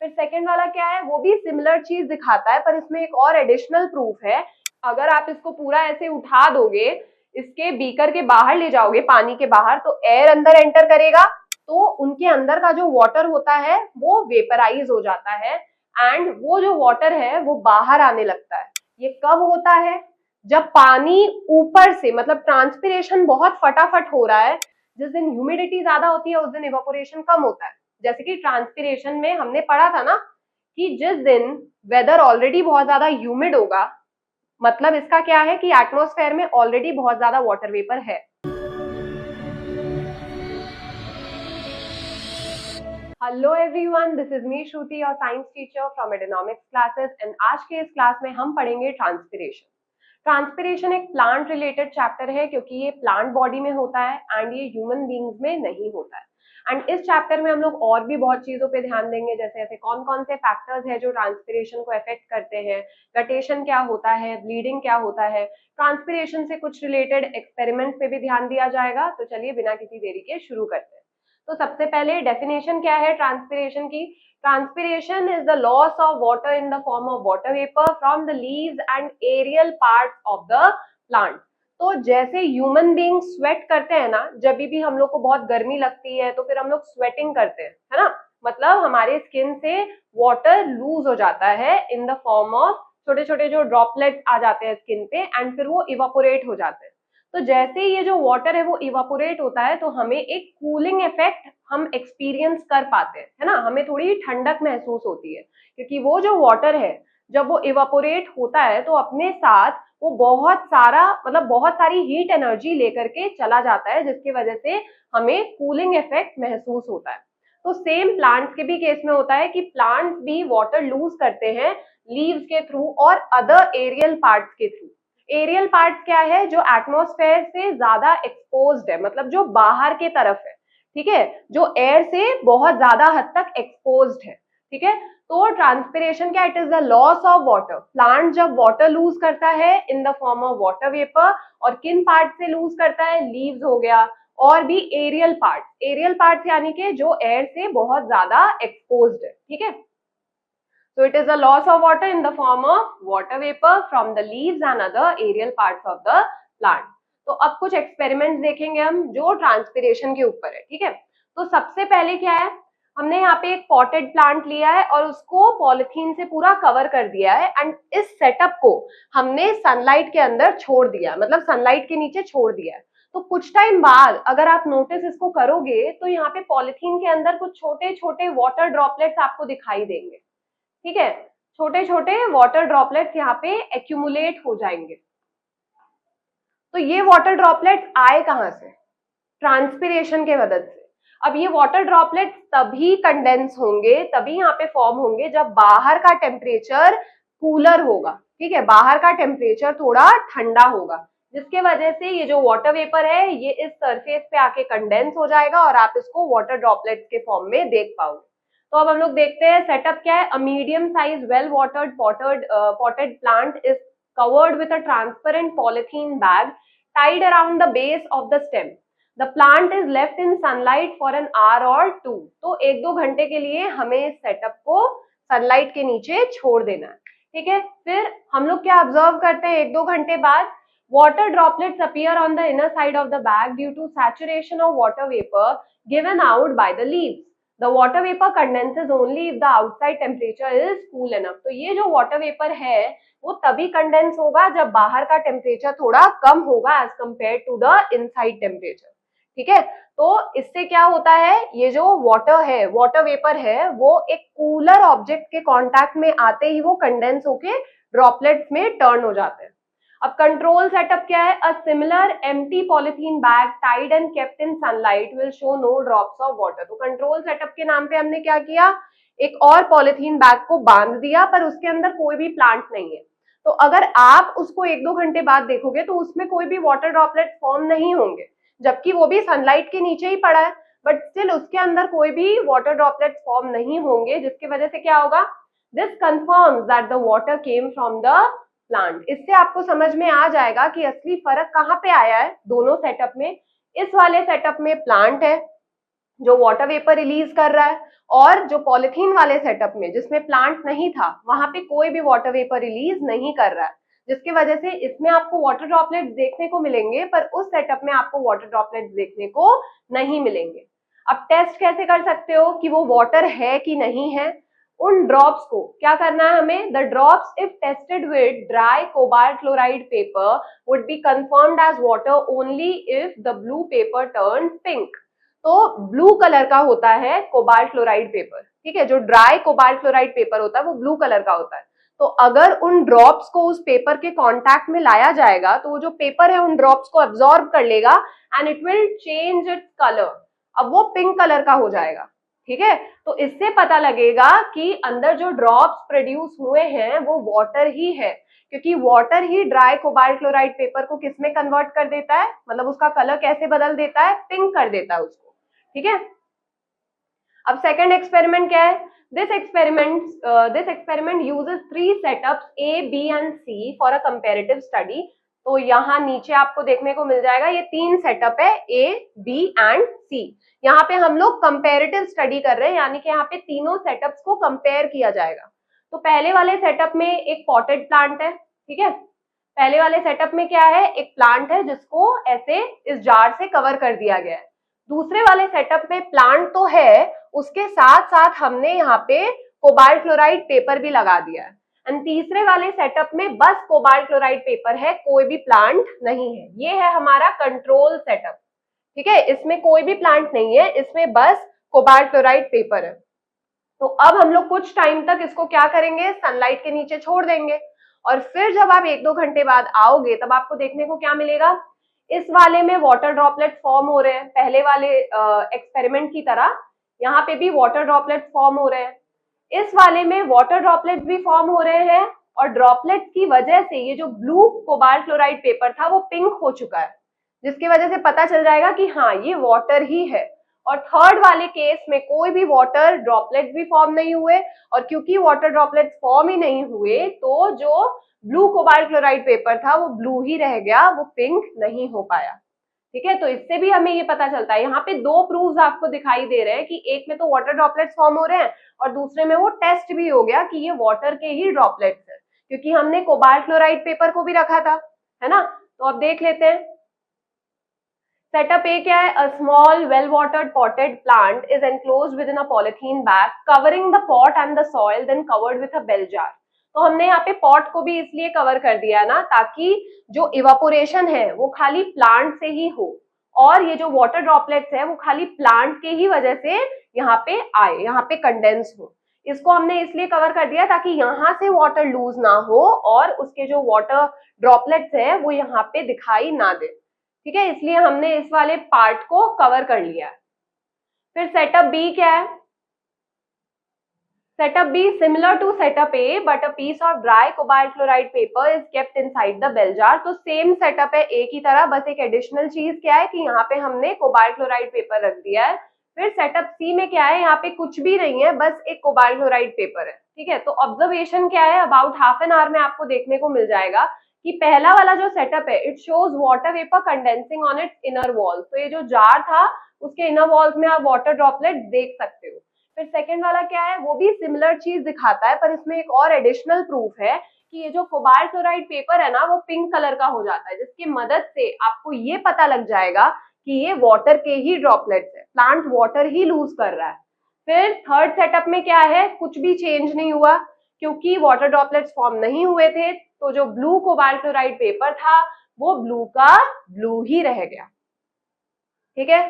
फिर सेकंड वाला क्या है, वो भी सिमिलर चीज दिखाता है, पर इसमें एक और एडिशनल प्रूफ है। अगर आप इसको पूरा ऐसे उठा दोगे, इसके बीकर के बाहर ले जाओगे, पानी के बाहर, तो एयर अंदर एंटर करेगा, तो उनके अंदर का जो वाटर होता है वो वेपराइज हो जाता है, एंड वो जो वाटर है वो बाहर आने लगता है। ये कब होता है? जब पानी ऊपर से, मतलब ट्रांसपिरेशन बहुत फटाफट हो रहा है, जिस दिन ह्यूमिडिटी ज्यादा होती है उस दिन इवापोरेशन कम होता है। जैसे कि ट्रांसपिरेशन में हमने पढ़ा था ना कि जिस दिन वेदर ऑलरेडी बहुत ज्यादा ह्यूमिड होगा, मतलब इसका क्या है कि एटमॉस्फेयर में ऑलरेडी बहुत ज्यादा वाटर वेपर है। Hello everyone, this is me Shruti, your science teacher from Edonomics classes, and आज के इस क्लास में हम पढ़ेंगे ट्रांसपिरेशन। ट्रांसपिरेशन एक प्लांट रिलेटेड चैप्टर है, क्योंकि ये प्लांट बॉडी में होता है एंड ये ह्यूमन बींग्स में नहीं होता है। एंड इस चैप्टर में हम लोग और भी बहुत चीजों पे ध्यान देंगे, जैसे ऐसे कौन कौन से फैक्टर्स हैं जो ट्रांसपिरेशन को अफेक्ट करते हैं, गटेशन क्या होता है, ब्लीडिंग क्या होता है, ट्रांसपिरेशन से कुछ रिलेटेड एक्सपेरिमेंट्स पे भी ध्यान दिया जाएगा। तो चलिए बिना किसी देरी के शुरू करते हैं। तो सबसे पहले डेफिनेशन क्या है ट्रांसपिरेशन की? Transpiration is the loss of water in the form of water vapor from the leaves and aerial parts of the plant. तो जैसे ह्यूमन बीइंग स्वेट करते हैं ना, जब भी हम लोग को बहुत गर्मी लगती है तो फिर हम लोग स्वेटिंग करते हैं, है ना, मतलब हमारे स्किन से वाटर लूज हो जाता है इन द फॉर्म ऑफ छोटे छोटे जो ड्रॉपलेट्स आ जाते हैं स्किन पे, एंड फिर वो इवापोरेट हो जाते हैं। तो जैसे ही ये जो वाटर है वो इवापोरेट होता है तो हमें एक कूलिंग इफेक्ट हम एक्सपीरियंस कर पाते हैं, है ना, हमें थोड़ी ठंडक महसूस होती है, क्योंकि वो जो वाटर है जब वो इवापोरेट होता है तो अपने साथ वो बहुत सारा, मतलब बहुत सारी हीट एनर्जी लेकर के चला जाता है, जिसकी वजह से हमें कूलिंग इफेक्ट महसूस होता है। तो सेम प्लांट्स के भी केस में होता है कि प्लांट्स भी वाटर लूज करते हैं लीव्स के थ्रू और अदर एरियल पार्ट्स के थ्रू। एरियल पार्ट्स क्या है? जो एटमॉस्फेयर से ज्यादा एक्सपोज्ड है, मतलब जो बाहर के तरफ है, ठीक है, जो एयर से बहुत ज्यादा हद तक एक्सपोज्ड है, ठीक है। तो ट्रांसपिरेशन क्या? It is the loss of water. Plant जब वाटर लूज करता है इन the form of water vapour, और किन पार्ट से लूज करता है? लीव्स हो गया, और भी एरियल पार्ट। एरियल पार्ट यानी कि जो एयर से बहुत ज्यादा एक्सपोज्ड है, ठीक है। So it is a loss of water in the form of water vapor from the leaves and other aerial parts of the plant. तो अब कुछ एक्सपेरिमेंट्स देखेंगे हम जो ट्रांसपिरेशन के ऊपर है, ठीक है। तो सबसे पहले क्या है, हमने यहाँ पे एक पॉटेड प्लांट लिया है और उसको पॉलिथीन से पूरा कवर कर दिया है, एंड इस सेटअप को हमने सनलाइट के अंदर छोड़ दिया, मतलब सनलाइट के नीचे छोड़ दिया है। तो कुछ टाइम बाद अगर आप नोटिस इसको करोगे तो यहाँ पे पॉलिथीन के अंदर कुछ छोटे छोटे वाटर ड्रॉपलेट्स आपको दिखाई देंगे, ठीक है, छोटे छोटे वाटर ड्रॉपलेट्स यहाँ पे एक्यूमुलेट हो जाएंगे। तो ये वाटर ड्रॉपलेट्स आए कहां से? ट्रांसपिरेशन के मदद से। अब ये वाटर ड्रॉपलेट्स तभी कंडेंस होंगे, तभी यहाँ पे फॉर्म होंगे जब बाहर का टेम्परेचर कूलर होगा, ठीक है, बाहर का टेम्परेचर थोड़ा ठंडा होगा, जिसके वजह से ये जो वाटर वेपर है ये इस सरफेस पे आके कंडेंस हो जाएगा और आप इसको वाटर ड्रॉपलेट्स के फॉर्म में देख पाओगे। तो अब हम लोग देखते हैं सेटअप क्या है। A medium size well watered potted plant is covered with a transparent polythene bag tied around the base of the stem. The plant is left in sunlight for an hour or two. तो 1-2 घंटे के लिए हमें इस setup को sunlight के नीचे छोड़ देना है, ठीक है। फिर हम लोग क्या ऑब्जर्व करते हैं? 1-2 घंटे बाद water droplets appear on the inner side of the bag due to saturation of water vapor given out by the leaves. The water vapor condenses only if the outside temperature is cool enough. तो ये जो water vapor है वो तभी condense होगा जब बाहर का टेम्परेचर थोड़ा कम होगा as compare to the inside temperature, ठीक है। तो इससे क्या होता है, ये जो वाटर है, वाटर वेपर है, वो एक कूलर ऑब्जेक्ट के कांटेक्ट में आते ही वो कंडेंस होके ड्रॉपलेट्स में टर्न हो जाते हैं। अब कंट्रोल सेटअप क्या है? A similar empty polythene bag tied and kept in sunlight will show no drops of water. तो कंट्रोल सेटअप के नाम पे हमने क्या किया, एक और पॉलिथीन बैग को बांध दिया, पर उसके अंदर कोई भी प्लांट नहीं है। तो अगर आप उसको 1-2 घंटे बाद देखोगे तो उसमें कोई भी वाटर ड्रॉपलेट फॉर्म नहीं होंगे, जबकि वो भी सनलाइट के नीचे ही पड़ा है, बट स्टिल उसके अंदर कोई भी वाटर ड्रॉपलेट फॉर्म नहीं होंगे, जिसकी वजह से क्या होगा, this confirms that the water came from the plant. इससे आपको समझ में आ जाएगा कि असली फर्क कहाँ पे आया है दोनों सेटअप में। इस वाले सेटअप में प्लांट है जो वाटर वेपर रिलीज कर रहा है, और जो पॉलिथीन वाले सेटअप में जिसमें प्लांट नहीं था वहां पे कोई भी वाटर वेपर रिलीज नहीं कर रहा है, जिसकी वजह से इसमें आपको वाटर ड्रॉपलेट्स देखने को मिलेंगे पर उस सेटअप में आपको वाटर ड्रॉपलेट्स देखने को नहीं मिलेंगे। अब टेस्ट कैसे कर सकते हो कि वो वाटर है कि नहीं है? उन ड्रॉप्स को क्या करना है हमें, the drops if tested with dry cobalt chloride paper would be confirmed as water only if the blue paper turn pink. तो ब्लू कलर का होता है कोबाल्ट क्लोराइड पेपर, ठीक है, जो ड्राई कोबाल्ट क्लोराइड पेपर होता है वो ब्लू कलर का होता है। तो अगर उन ड्रॉप्स को उस पेपर के कांटेक्ट में लाया जाएगा तो वो जो पेपर है उन ड्रॉप्स को अब्सॉर्ब कर लेगा and it will change its colour, अब वो पिंक कलर का हो जाएगा, ठीक है। तो इससे पता लगेगा कि अंदर जो ड्रॉप्स प्रोड्यूस हुए हैं वो वाटर ही है, क्योंकि वाटर ही ड्राई कोबाल्ट क्लोराइड पेपर को किस में कन्वर्ट कर देता है, मतलब उसका कलर कैसे बदल देता है, पिंक कर देता है उसको, ठीक है। अब सेकंड एक्सपेरिमेंट क्या है, this experiment uses 3 setups A, B and C for a comparative study. तो यहाँ नीचे आपको देखने को मिल जाएगा ये 3 सेटअप है A, B and C। यहाँ पे हम लोग कंपैरेटिव स्टडी कर रहे हैं, यानी कि यहाँ पे तीनों सेटअप्स को कंपेयर किया जाएगा। तो पहले वाले सेटअप में एक पॉटेड प्लांट है, ठीक है, पहले वाले सेटअप में क्या है, एक प्लांट है जिसको ऐसे इस जार से कवर कर दिया गया है। दूसरे वाले सेटअप में प्लांट तो है, उसके साथ साथ हमने यहाँ पे कोबाल्ट क्लोराइड पेपर भी लगा दिया है। एंड तीसरे वाले सेटअप में बस कोबाल्ट क्लोराइड पेपर है, कोई भी प्लांट नहीं है। ये है हमारा कंट्रोल सेटअप, ठीक है, इसमें कोई भी प्लांट नहीं है, इसमें बस कोबाल्ट क्लोराइड पेपर है। तो अब हम लोग कुछ टाइम तक इसको क्या करेंगे, सनलाइट के नीचे छोड़ देंगे और फिर जब आप 1-2 घंटे बाद आओगे तब आपको देखने को क्या मिलेगा, इस वाले में वाटर ड्रॉपलेट्स फॉर्म हो रहे हैं, पहले वाले एक्सपेरिमेंट की तरह यहाँ पे भी वाटर ड्रॉपलेट्स फॉर्म हो रहे हैं, इस वाले में वाटर ड्रॉपलेट्स भी फॉर्म हो रहे हैं और ड्रॉपलेट्स की वजह से ये जो ब्लू कोबाल्ट क्लोराइड पेपर था वो पिंक हो चुका है, जिसकी वजह से पता चल जाएगा कि हाँ ये वाटर ही है। और थर्ड वाले केस में कोई भी वाटर ड्रॉपलेट्स भी फॉर्म नहीं हुए, और क्योंकि वाटर ड्रॉपलेट्स फॉर्म ही नहीं हुए तो जो ब्लू कोबाल्ट क्लोराइड पेपर था वो ब्लू ही रह गया, वो पिंक नहीं हो पाया, ठीक है। तो इससे भी हमें ये पता चलता है, यहाँ पे 2 प्रूफ्स आपको दिखाई दे रहे हैं कि एक में तो वाटर ड्रॉपलेट्स फॉर्म हो रहे हैं और दूसरे में वो टेस्ट भी हो गया कि ये वाटर के ही ड्रॉपलेट्स है, क्योंकि हमने कोबाल्ट क्लोराइड पेपर को भी रखा था, है ना। तो अब देख लेते हैं सेटअप ए क्या है, a small well watered potted plant is enclosed within a polythene bag covering the pot and the soil then covered with a bell jar. तो हमने यहाँ पे पॉट को भी इसलिए कवर कर दिया है ना, ताकि जो इवापोरेशन है वो खाली प्लांट से ही हो और ये जो वाटर ड्रॉपलेट्स है वो खाली प्लांट के ही वजह से यहाँ पे आए, यहाँ पे कंडेंस हो। इसको हमने इसलिए कवर कर दिया ताकि यहाँ से वाटर लूज ना हो और उसके जो वाटर ड्रॉपलेट्स है वो यहाँ पे दिखाई ना दे, ठीक है, इसलिए हमने इस वाले पार्ट को कवर कर लिया। फिर सेटअप बी क्या है, setup B similar to setup A but a piece of dry cobalt chloride paper is kept inside the bell jar. तो सेम सेटअप है ए की तरह, बस एक एडिशनल चीज क्या है कि यहाँ पे हमने कोबाल्ट क्लोराइड पेपर रख दिया है। फिर सेटअप सी में क्या है, यहाँ पे कुछ भी नहीं है, बस एक कोबाल्ट क्लोराइड पेपर है, ठीक है। तो ऑब्जर्वेशन क्या है, अबाउट हाफ एन आवर में आपको देखने को मिल जाएगा कि पहला वाला जो सेटअप है it shows water vapour condensing on it's inner wall. तो ये जो जार था उसके इनर वॉल्स में आप वाटर ड्रॉपलेट देख सकते हो। फिर सेकंड वाला क्या है, वो भी सिमिलर चीज दिखाता है पर इसमें एक और एडिशनल प्रूफ है कि ये जो कोबाल्ट क्लोराइड पेपर है ना वो पिंक कलर का हो जाता है, जिसकी मदद से आपको ये पता लग जाएगा कि ये वाटर के ही ड्रॉपलेट्स है, प्लांट वाटर ही लूज कर रहा है। फिर थर्ड सेटअप में क्या है, कुछ भी चेंज नहीं हुआ क्योंकि वाटर ड्रॉपलेट्स फॉर्म नहीं हुए थे, तो जो ब्लू कोबाल्ट क्लोराइड पेपर था वो ब्लू का ब्लू ही रह गया, ठीक है।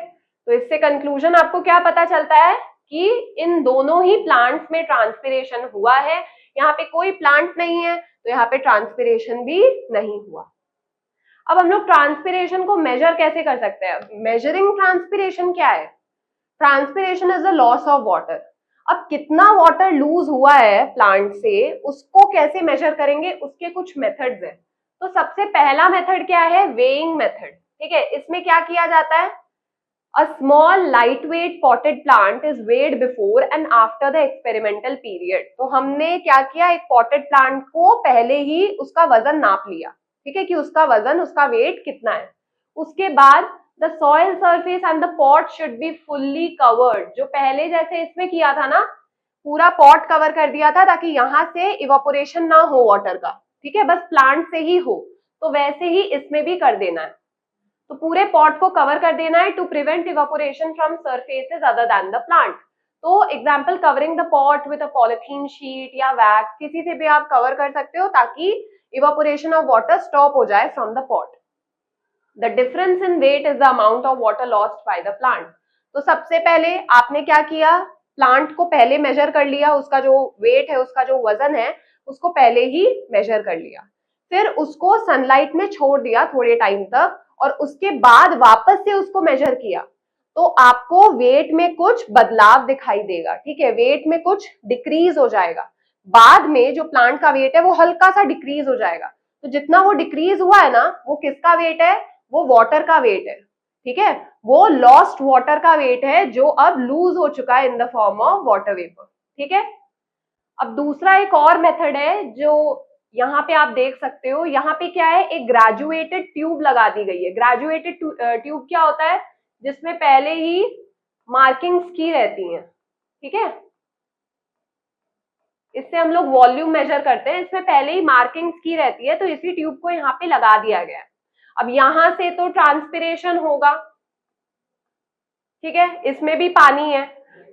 तो इससे कंक्लूजन आपको क्या पता चलता है कि इन दोनों ही प्लांट्स में ट्रांसपिरेशन हुआ है। यहाँ पे कोई प्लांट नहीं है तो यहाँ पे ट्रांसपिरेशन भी नहीं हुआ। अब हम लोग ट्रांसपिरेशन को मेजर कैसे कर सकते हैं, मेजरिंग ट्रांसपिरेशन क्या है, transpiration is the loss of water. अब कितना वाटर लूज हुआ है प्लांट से उसको कैसे मेजर करेंगे, उसके कुछ मेथड्स हैं। तो सबसे पहला मेथड क्या है, वेइंग मेथड, ठीक है। इसमें क्या किया जाता है, A small lightweight potted plant is weighed before and after the experimental period। तो हमने क्या किया, एक potted plant को पहले ही उसका वजन नाप लिया, ठीक है, कि उसका वजन, उसका वेट कितना है। उसके बाद the soil surface and the pot should be fully covered. जो पहले जैसे इसमें किया था ना, पूरा पॉट कवर कर दिया था ताकि यहाँ से इवापोरेशन ना हो वाटर का, ठीक है, बस प्लांट से ही हो, तो वैसे ही इसमें भी कर देना है। तो पूरे पॉट को कवर कर देना है to prevent evaporation from surfaces other than the plant. तो example, covering the pot with a polythene sheet या वैक्स, किसी से भी आप कवर कर सकते हो ताकि इवापोरेशन ऑफ वाटर स्टॉप हो जाए from the pot. The difference in weight is the amount of water lost by the plant. तो सबसे पहले आपने क्या किया, प्लांट को पहले मेजर कर लिया, उसका जो वेट है, उसका जो वजन है, उसको पहले ही मेजर कर लिया, फिर उसको सनलाइट में छोड़ दिया थोड़े टाइम तक, और उसके बाद वापस से उसको मेजर किया, तो आपको वेट में कुछ बदलाव दिखाई देगा, ठीक है, वेट में कुछ डिक्रीज हो जाएगा। बाद में जो प्लांट का वेट है वो हल्का सा डिक्रीज हो जाएगा। तो जितना वो डिक्रीज हुआ है ना, वो किसका वेट है, वो वाटर का वेट है, ठीक है, वो लॉस्ट वाटर का वेट है जो अब लूज हो चुका है इन the form of water vapour, ठीक है। अब दूसरा एक और मेथड है जो यहाँ पे आप देख सकते हो, यहाँ पे क्या है, एक ग्रेजुएटेड ट्यूब लगा दी गई है। ग्रेजुएटेड ट्यूब क्या होता है, जिसमें पहले ही मार्किंग्स की रहती हैं, ठीक है, इससे हम लोग वॉल्यूम मेजर करते हैं, इसमें पहले ही मार्किंग्स की रहती है, तो इसी ट्यूब को यहाँ पे लगा दिया गया है। अब यहां से तो ट्रांसपिरेशन होगा, ठीक है, इसमें भी पानी है,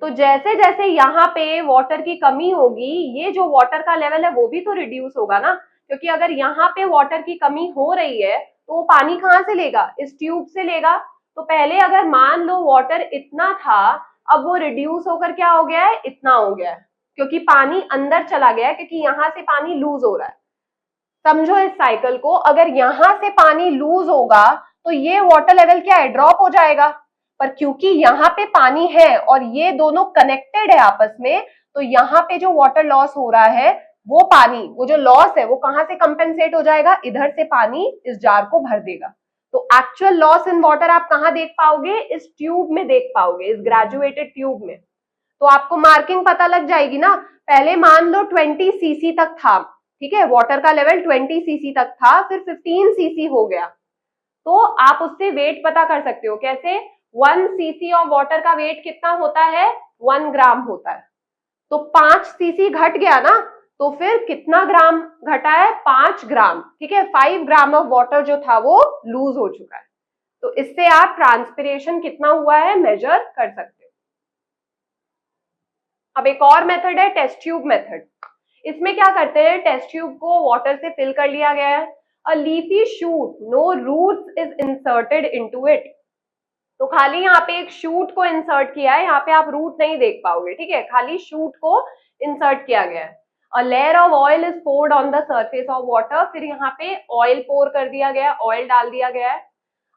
तो जैसे जैसे यहाँ पे वाटर की कमी होगी, ये जो वाटर का लेवल है वो भी तो रिड्यूस होगा ना, क्योंकि अगर यहाँ पे वाटर की कमी हो रही है तो वो पानी कहाँ से लेगा, इस ट्यूब से लेगा। तो पहले अगर मान लो वाटर इतना था, अब वो रिड्यूस होकर क्या हो गया है, इतना हो गया है, क्योंकि पानी अंदर चला गया है, क्योंकि यहाँ से पानी लूज हो रहा है। समझो इस साइकिल को, अगर यहां से पानी लूज होगा तो ये वाटर लेवल क्या है, ड्रॉप हो जाएगा, पर क्योंकि यहाँ पे पानी है और ये दोनों कनेक्टेड है आपस में, तो यहाँ पे जो वाटर लॉस हो रहा है, वो पानी, वो जो लॉस है वो कहां से कंपेंसेट हो जाएगा, इधर से पानी इस जार को भर देगा। तो एक्चुअल लॉस इन वाटर आप कहां देख पाओगे, इस ट्यूब में देख पाओगे, इस ग्रेजुएटेड ट्यूब में। तो आपको मार्किंग पता लग जाएगी ना, पहले मान लो 20 सीसी तक था, ठीक है, वाटर का लेवल 20 सीसी तक था, फिर 15 सीसी हो गया, तो आप उससे वेट पता कर सकते हो। कैसे, 1 सीसी ऑफ वाटर का वेट कितना होता है, 1 ग्राम होता है, तो 5 सीसी घट गया ना, तो फिर कितना ग्राम घटा है, 5 ग्राम, ठीक है, 5 ग्राम ऑफ वाटर जो था वो लूज हो चुका है। तो इससे आप ट्रांसपिरेशन कितना हुआ है मेजर कर सकते हो। अब एक और मेथड है टेस्ट ट्यूब मेथड। इसमें क्या करते हैं, टेस्ट ट्यूब को वाटर से फिल कर लिया गया है, a leafy shoot, no roots is inserted into it. तो खाली यहाँ पे एक शूट को इंसर्ट किया है, यहाँ पे आप रूट नहीं देख पाओगे, ठीक है, खाली शूट को इंसर्ट किया गया है। A layer of oil is poured on the surface of water, फिर यहाँ पे ऑयल पोर कर दिया गया, ऑयल डाल दिया गया है।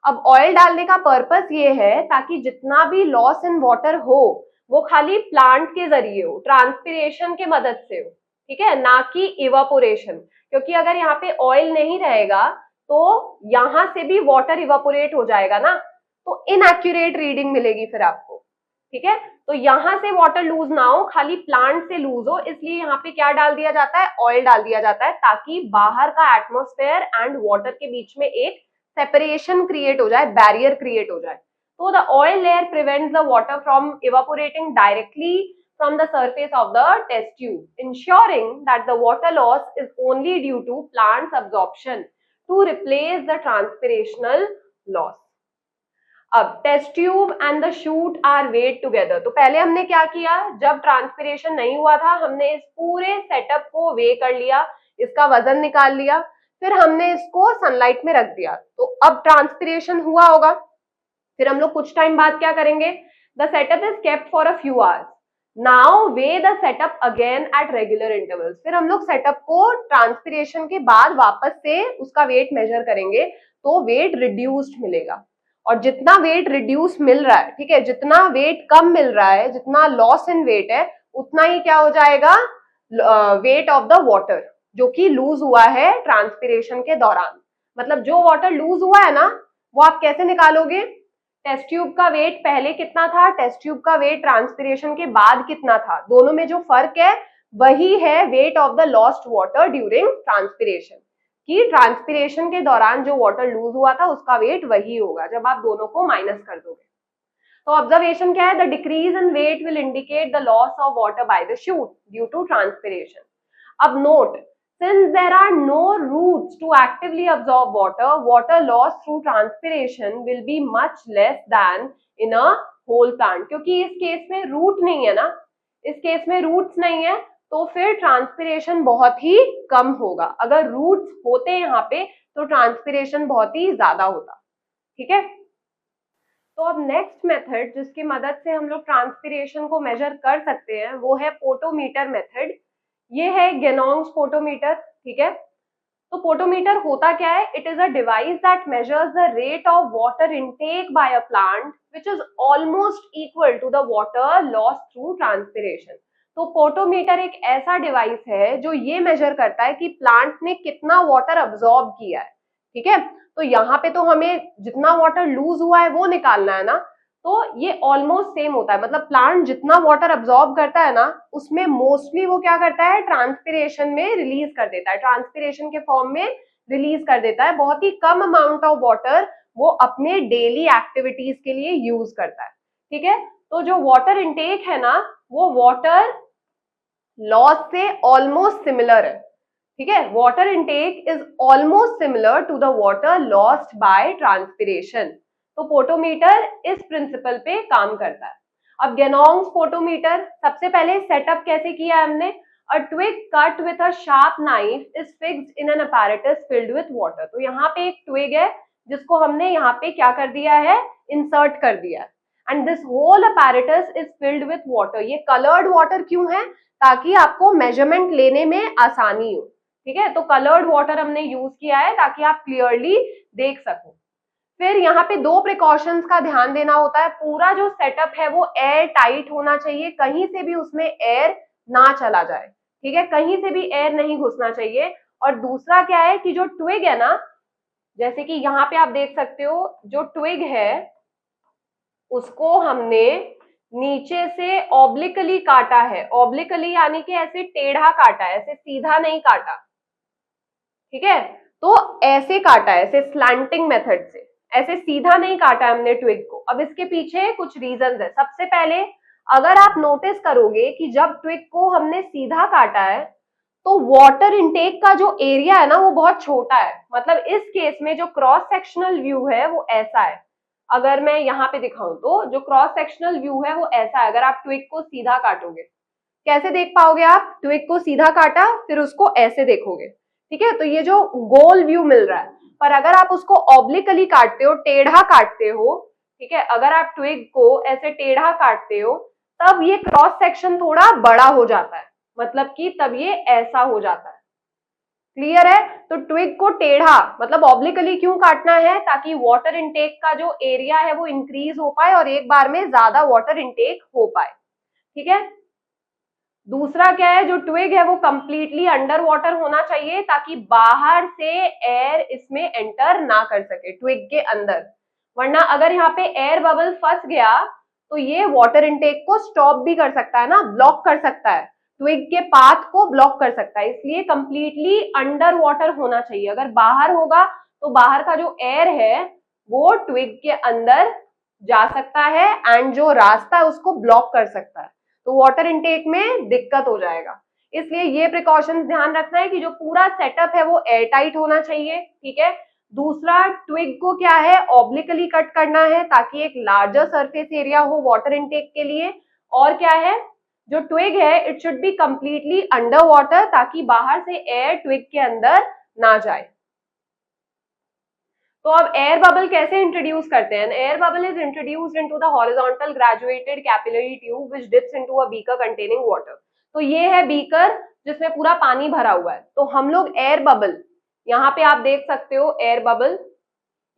अब ऑयल डालने का पर्पस ये है ताकि जितना भी लॉस इन वाटर हो वो खाली प्लांट के जरिए हो, ट्रांसपिरेशन के मदद से हो, ठीक है, ना कि इवापोरेशन, क्योंकि अगर यहाँ पे ऑयल नहीं रहेगा तो यहां से भी वाटर इवापोरेट हो जाएगा ना, तो इनएक्यूरेट रीडिंग मिलेगी फिर आपको, ठीक है। तो यहां से वाटर लूज ना हो, खाली प्लांट से लूज हो, इसलिए यहाँ पे क्या डाल दिया जाता है, ऑयल डाल दिया जाता है, ताकि बाहर का एटमॉस्फेयर एंड वाटर के बीच में एक सेपरेशन क्रिएट हो जाए, बैरियर क्रिएट हो जाए। So the oil layer prevents the water from evaporating directly from the surface of the test tube, ensuring that the water loss is only due to plant's absorption to replace the transpirational loss. अब test tube and the shoot are weighed together. तो पहले हमने क्या किया, जब transpiration नहीं हुआ था, हमने इस पूरे सेटअप को वे कर लिया, इसका वजन निकाल लिया, फिर हमने इसको सनलाइट में रख दिया, तो अब ट्रांसपिरेशन हुआ होगा। फिर हम लोग कुछ टाइम बाद क्या करेंगे, the setup is kept for a few hours, now way the setup again at regular intervals. फिर हम लोग सेटअप को ट्रांसपिरेशन के बाद वापस से उसका वेट मेजर करेंगे, तो वेट रिड्यूस्ड मिलेगा, और जितना वेट रिड्यूस मिल रहा है, ठीक है, जितना वेट कम मिल रहा है, जितना लॉस इन वेट है, उतना ही क्या हो जाएगा, वेट ऑफ द वाटर जो कि लूज हुआ है ट्रांसपिरेशन के दौरान। मतलब जो वाटर लूज हुआ है ना, वो आप कैसे निकालोगे, टेस्ट ट्यूब का वेट पहले कितना था, टेस्ट ट्यूब का वेट ट्रांसपिरेशन के बाद कितना था, दोनों में जो फर्क है वही है weight of the lost water during transpiration. कि ट्रांसपिरेशन के दौरान जो वाटर लूज हुआ था उसका वेट वही होगा जब आप दोनों को माइनस कर दोगे। तो ऑब्जर्वेशन क्या है, the decrease in weight will indicate the loss of water by the shoot due to transpiration. अब note, since there are no roots to actively absorb water, water loss through transpiration will be much less than in a whole plant। क्योंकि इस case में root नहीं है ना, इस case में roots नहीं है, तो फिर ट्रांसपिरेशन बहुत ही कम होगा। अगर रूट्स होते यहाँ पे तो ट्रांसपिरेशन बहुत ही ज्यादा होता। ठीक है, तो अब नेक्स्ट मेथड जिसकी मदद से हम लोग ट्रांसपिरेशन को मेजर कर सकते हैं वो है पोटोमीटर मेथड। ये है गेनोंग्स पोटोमीटर। ठीक है, तो पोटोमीटर होता क्या है, it is a device that measures the rate of water intake by a plant which is almost equal to the water loss through transpiration. तो पोटोमीटर एक ऐसा डिवाइस है जो ये मेजर करता है कि प्लांट ने कितना वाटर अब्सॉर्ब किया है। ठीक है, तो यहाँ पे तो हमें जितना वाटर लूज हुआ है वो निकालना है ना, तो ये ऑलमोस्ट सेम होता है। मतलब प्लांट जितना वाटर अब्सॉर्ब करता है ना उसमें मोस्टली वो क्या करता है, ट्रांसपिरेशन में रिलीज कर देता है, ट्रांसपिरेशन के फॉर्म में रिलीज कर देता है। बहुत ही कम अमाउंट ऑफ वाटर वो अपने डेली एक्टिविटीज के लिए यूज करता है। ठीक है, तो जो वाटर इनटेक है ना वो वाटर लॉस से ऑलमोस्ट सिमिलर है। ठीक है, water intake is almost similar to the water lost by transpiration. तो पोटोमीटर इस प्रिंसिपल पे काम करता है। अब गेनोंग्स पोटोमीटर, सबसे पहले सेटअप कैसे किया है हमने, a twig cut with a sharp knife is fixed in an apparatus filled with water. तो यहाँ पे एक ट्विग है जिसको हमने यहाँ पे क्या कर दिया है, इंसर्ट कर दिया है, and this whole apparatus is filled with water. ये कलर्ड वाटर क्यों है, ताकि आपको मेजरमेंट लेने में आसानी हो। ठीक है, तो कलर्ड वाटर हमने यूज किया है ताकि आप क्लियरली देख सको। फिर यहाँ पे दो प्रिकॉशंस का ध्यान देना होता है। पूरा जो सेटअप है वो एयर टाइट होना चाहिए, कहीं से भी उसमें एयर ना चला जाए। ठीक है, कहीं से भी एयर नहीं घुसना चाहिए। और दूसरा क्या है कि जो ट्विग है ना, जैसे कि यहाँ पे आप देख सकते हो, जो ट्विग है उसको हमने नीचे से ऑब्लिकली काटा है। ऑब्लिकली यानी कि ऐसे टेढ़ा काटा है, ऐसे सीधा नहीं काटा। ठीक है, तो ऐसे काटा है, ऐसे स्लैंटिंग मेथड से, ऐसे सीधा नहीं काटा है हमने ट्विग को। अब इसके पीछे कुछ रीजंस है। सबसे पहले अगर आप नोटिस करोगे कि जब ट्विग को हमने सीधा काटा है तो वाटर इनटेक का जो एरिया है ना वो बहुत छोटा है। मतलब इस केस में जो क्रॉस सेक्शनल व्यू है वो ऐसा है। अगर मैं यहाँ पे दिखाऊं तो जो क्रॉस सेक्शनल व्यू है वो ऐसा है। अगर आप ट्विग को सीधा काटोगे, कैसे देख पाओगे आप, ट्विग को सीधा काटा फिर उसको ऐसे देखोगे। ठीक है, तो ये जो गोल व्यू मिल रहा है, पर अगर आप उसको ऑब्लिकली काटते हो, टेढ़ा काटते हो, ठीक है, अगर आप ट्विग को ऐसे टेढ़ा काटते हो तब ये क्रॉस सेक्शन थोड़ा बड़ा हो जाता है, मतलब कि तब ये ऐसा हो जाता है। क्लियर है, तो ट्विग को टेढ़ा मतलब ऑब्लिकली क्यों काटना है, ताकि वाटर इनटेक का जो एरिया है वो इंक्रीज हो पाए और एक बार में ज्यादा वाटर इनटेक हो पाए। ठीक है, दूसरा क्या है, जो ट्विग है वो कंप्लीटली अंडर वाटर होना चाहिए ताकि बाहर से एयर इसमें एंटर ना कर सके ट्विग के अंदर। वरना अगर यहाँ पे एयर बबल फंस गया तो ये वाटर इनटेक को स्टॉप भी कर सकता है ना, ब्लॉक कर सकता है, ट्विग के पाथ को ब्लॉक कर सकता है। इसलिए कंप्लीटली अंडर वाटर होना चाहिए। अगर बाहर होगा तो बाहर का जो एयर है वो ट्विग के अंदर जा सकता है एंड जो रास्ता है उसको ब्लॉक कर सकता है, तो वाटर इनटेक में दिक्कत हो जाएगा। इसलिए ये प्रिकॉशंस ध्यान रखना है कि जो पूरा सेटअप है वो एयर टाइट होना चाहिए। ठीक है, दूसरा ट्विग को क्या है, ऑब्लिकली कट करना है ताकि एक लार्जर सरफेस एरिया हो वाटर इनटेक के लिए। और क्या है, जो ट्विग है it should be completely under water ताकि बाहर से एयर ट्विग के अंदर ना जाए। तो अब एयर बबल कैसे इंट्रोड्यूस करते हैं, air bubble is introduced into the horizontal graduated capillary tube which dips into a beaker containing water. तो ये है बीकर जिसमें पूरा पानी भरा हुआ है। तो हम लोग एयर बबल, यहाँ पे आप देख सकते हो एयर बबल,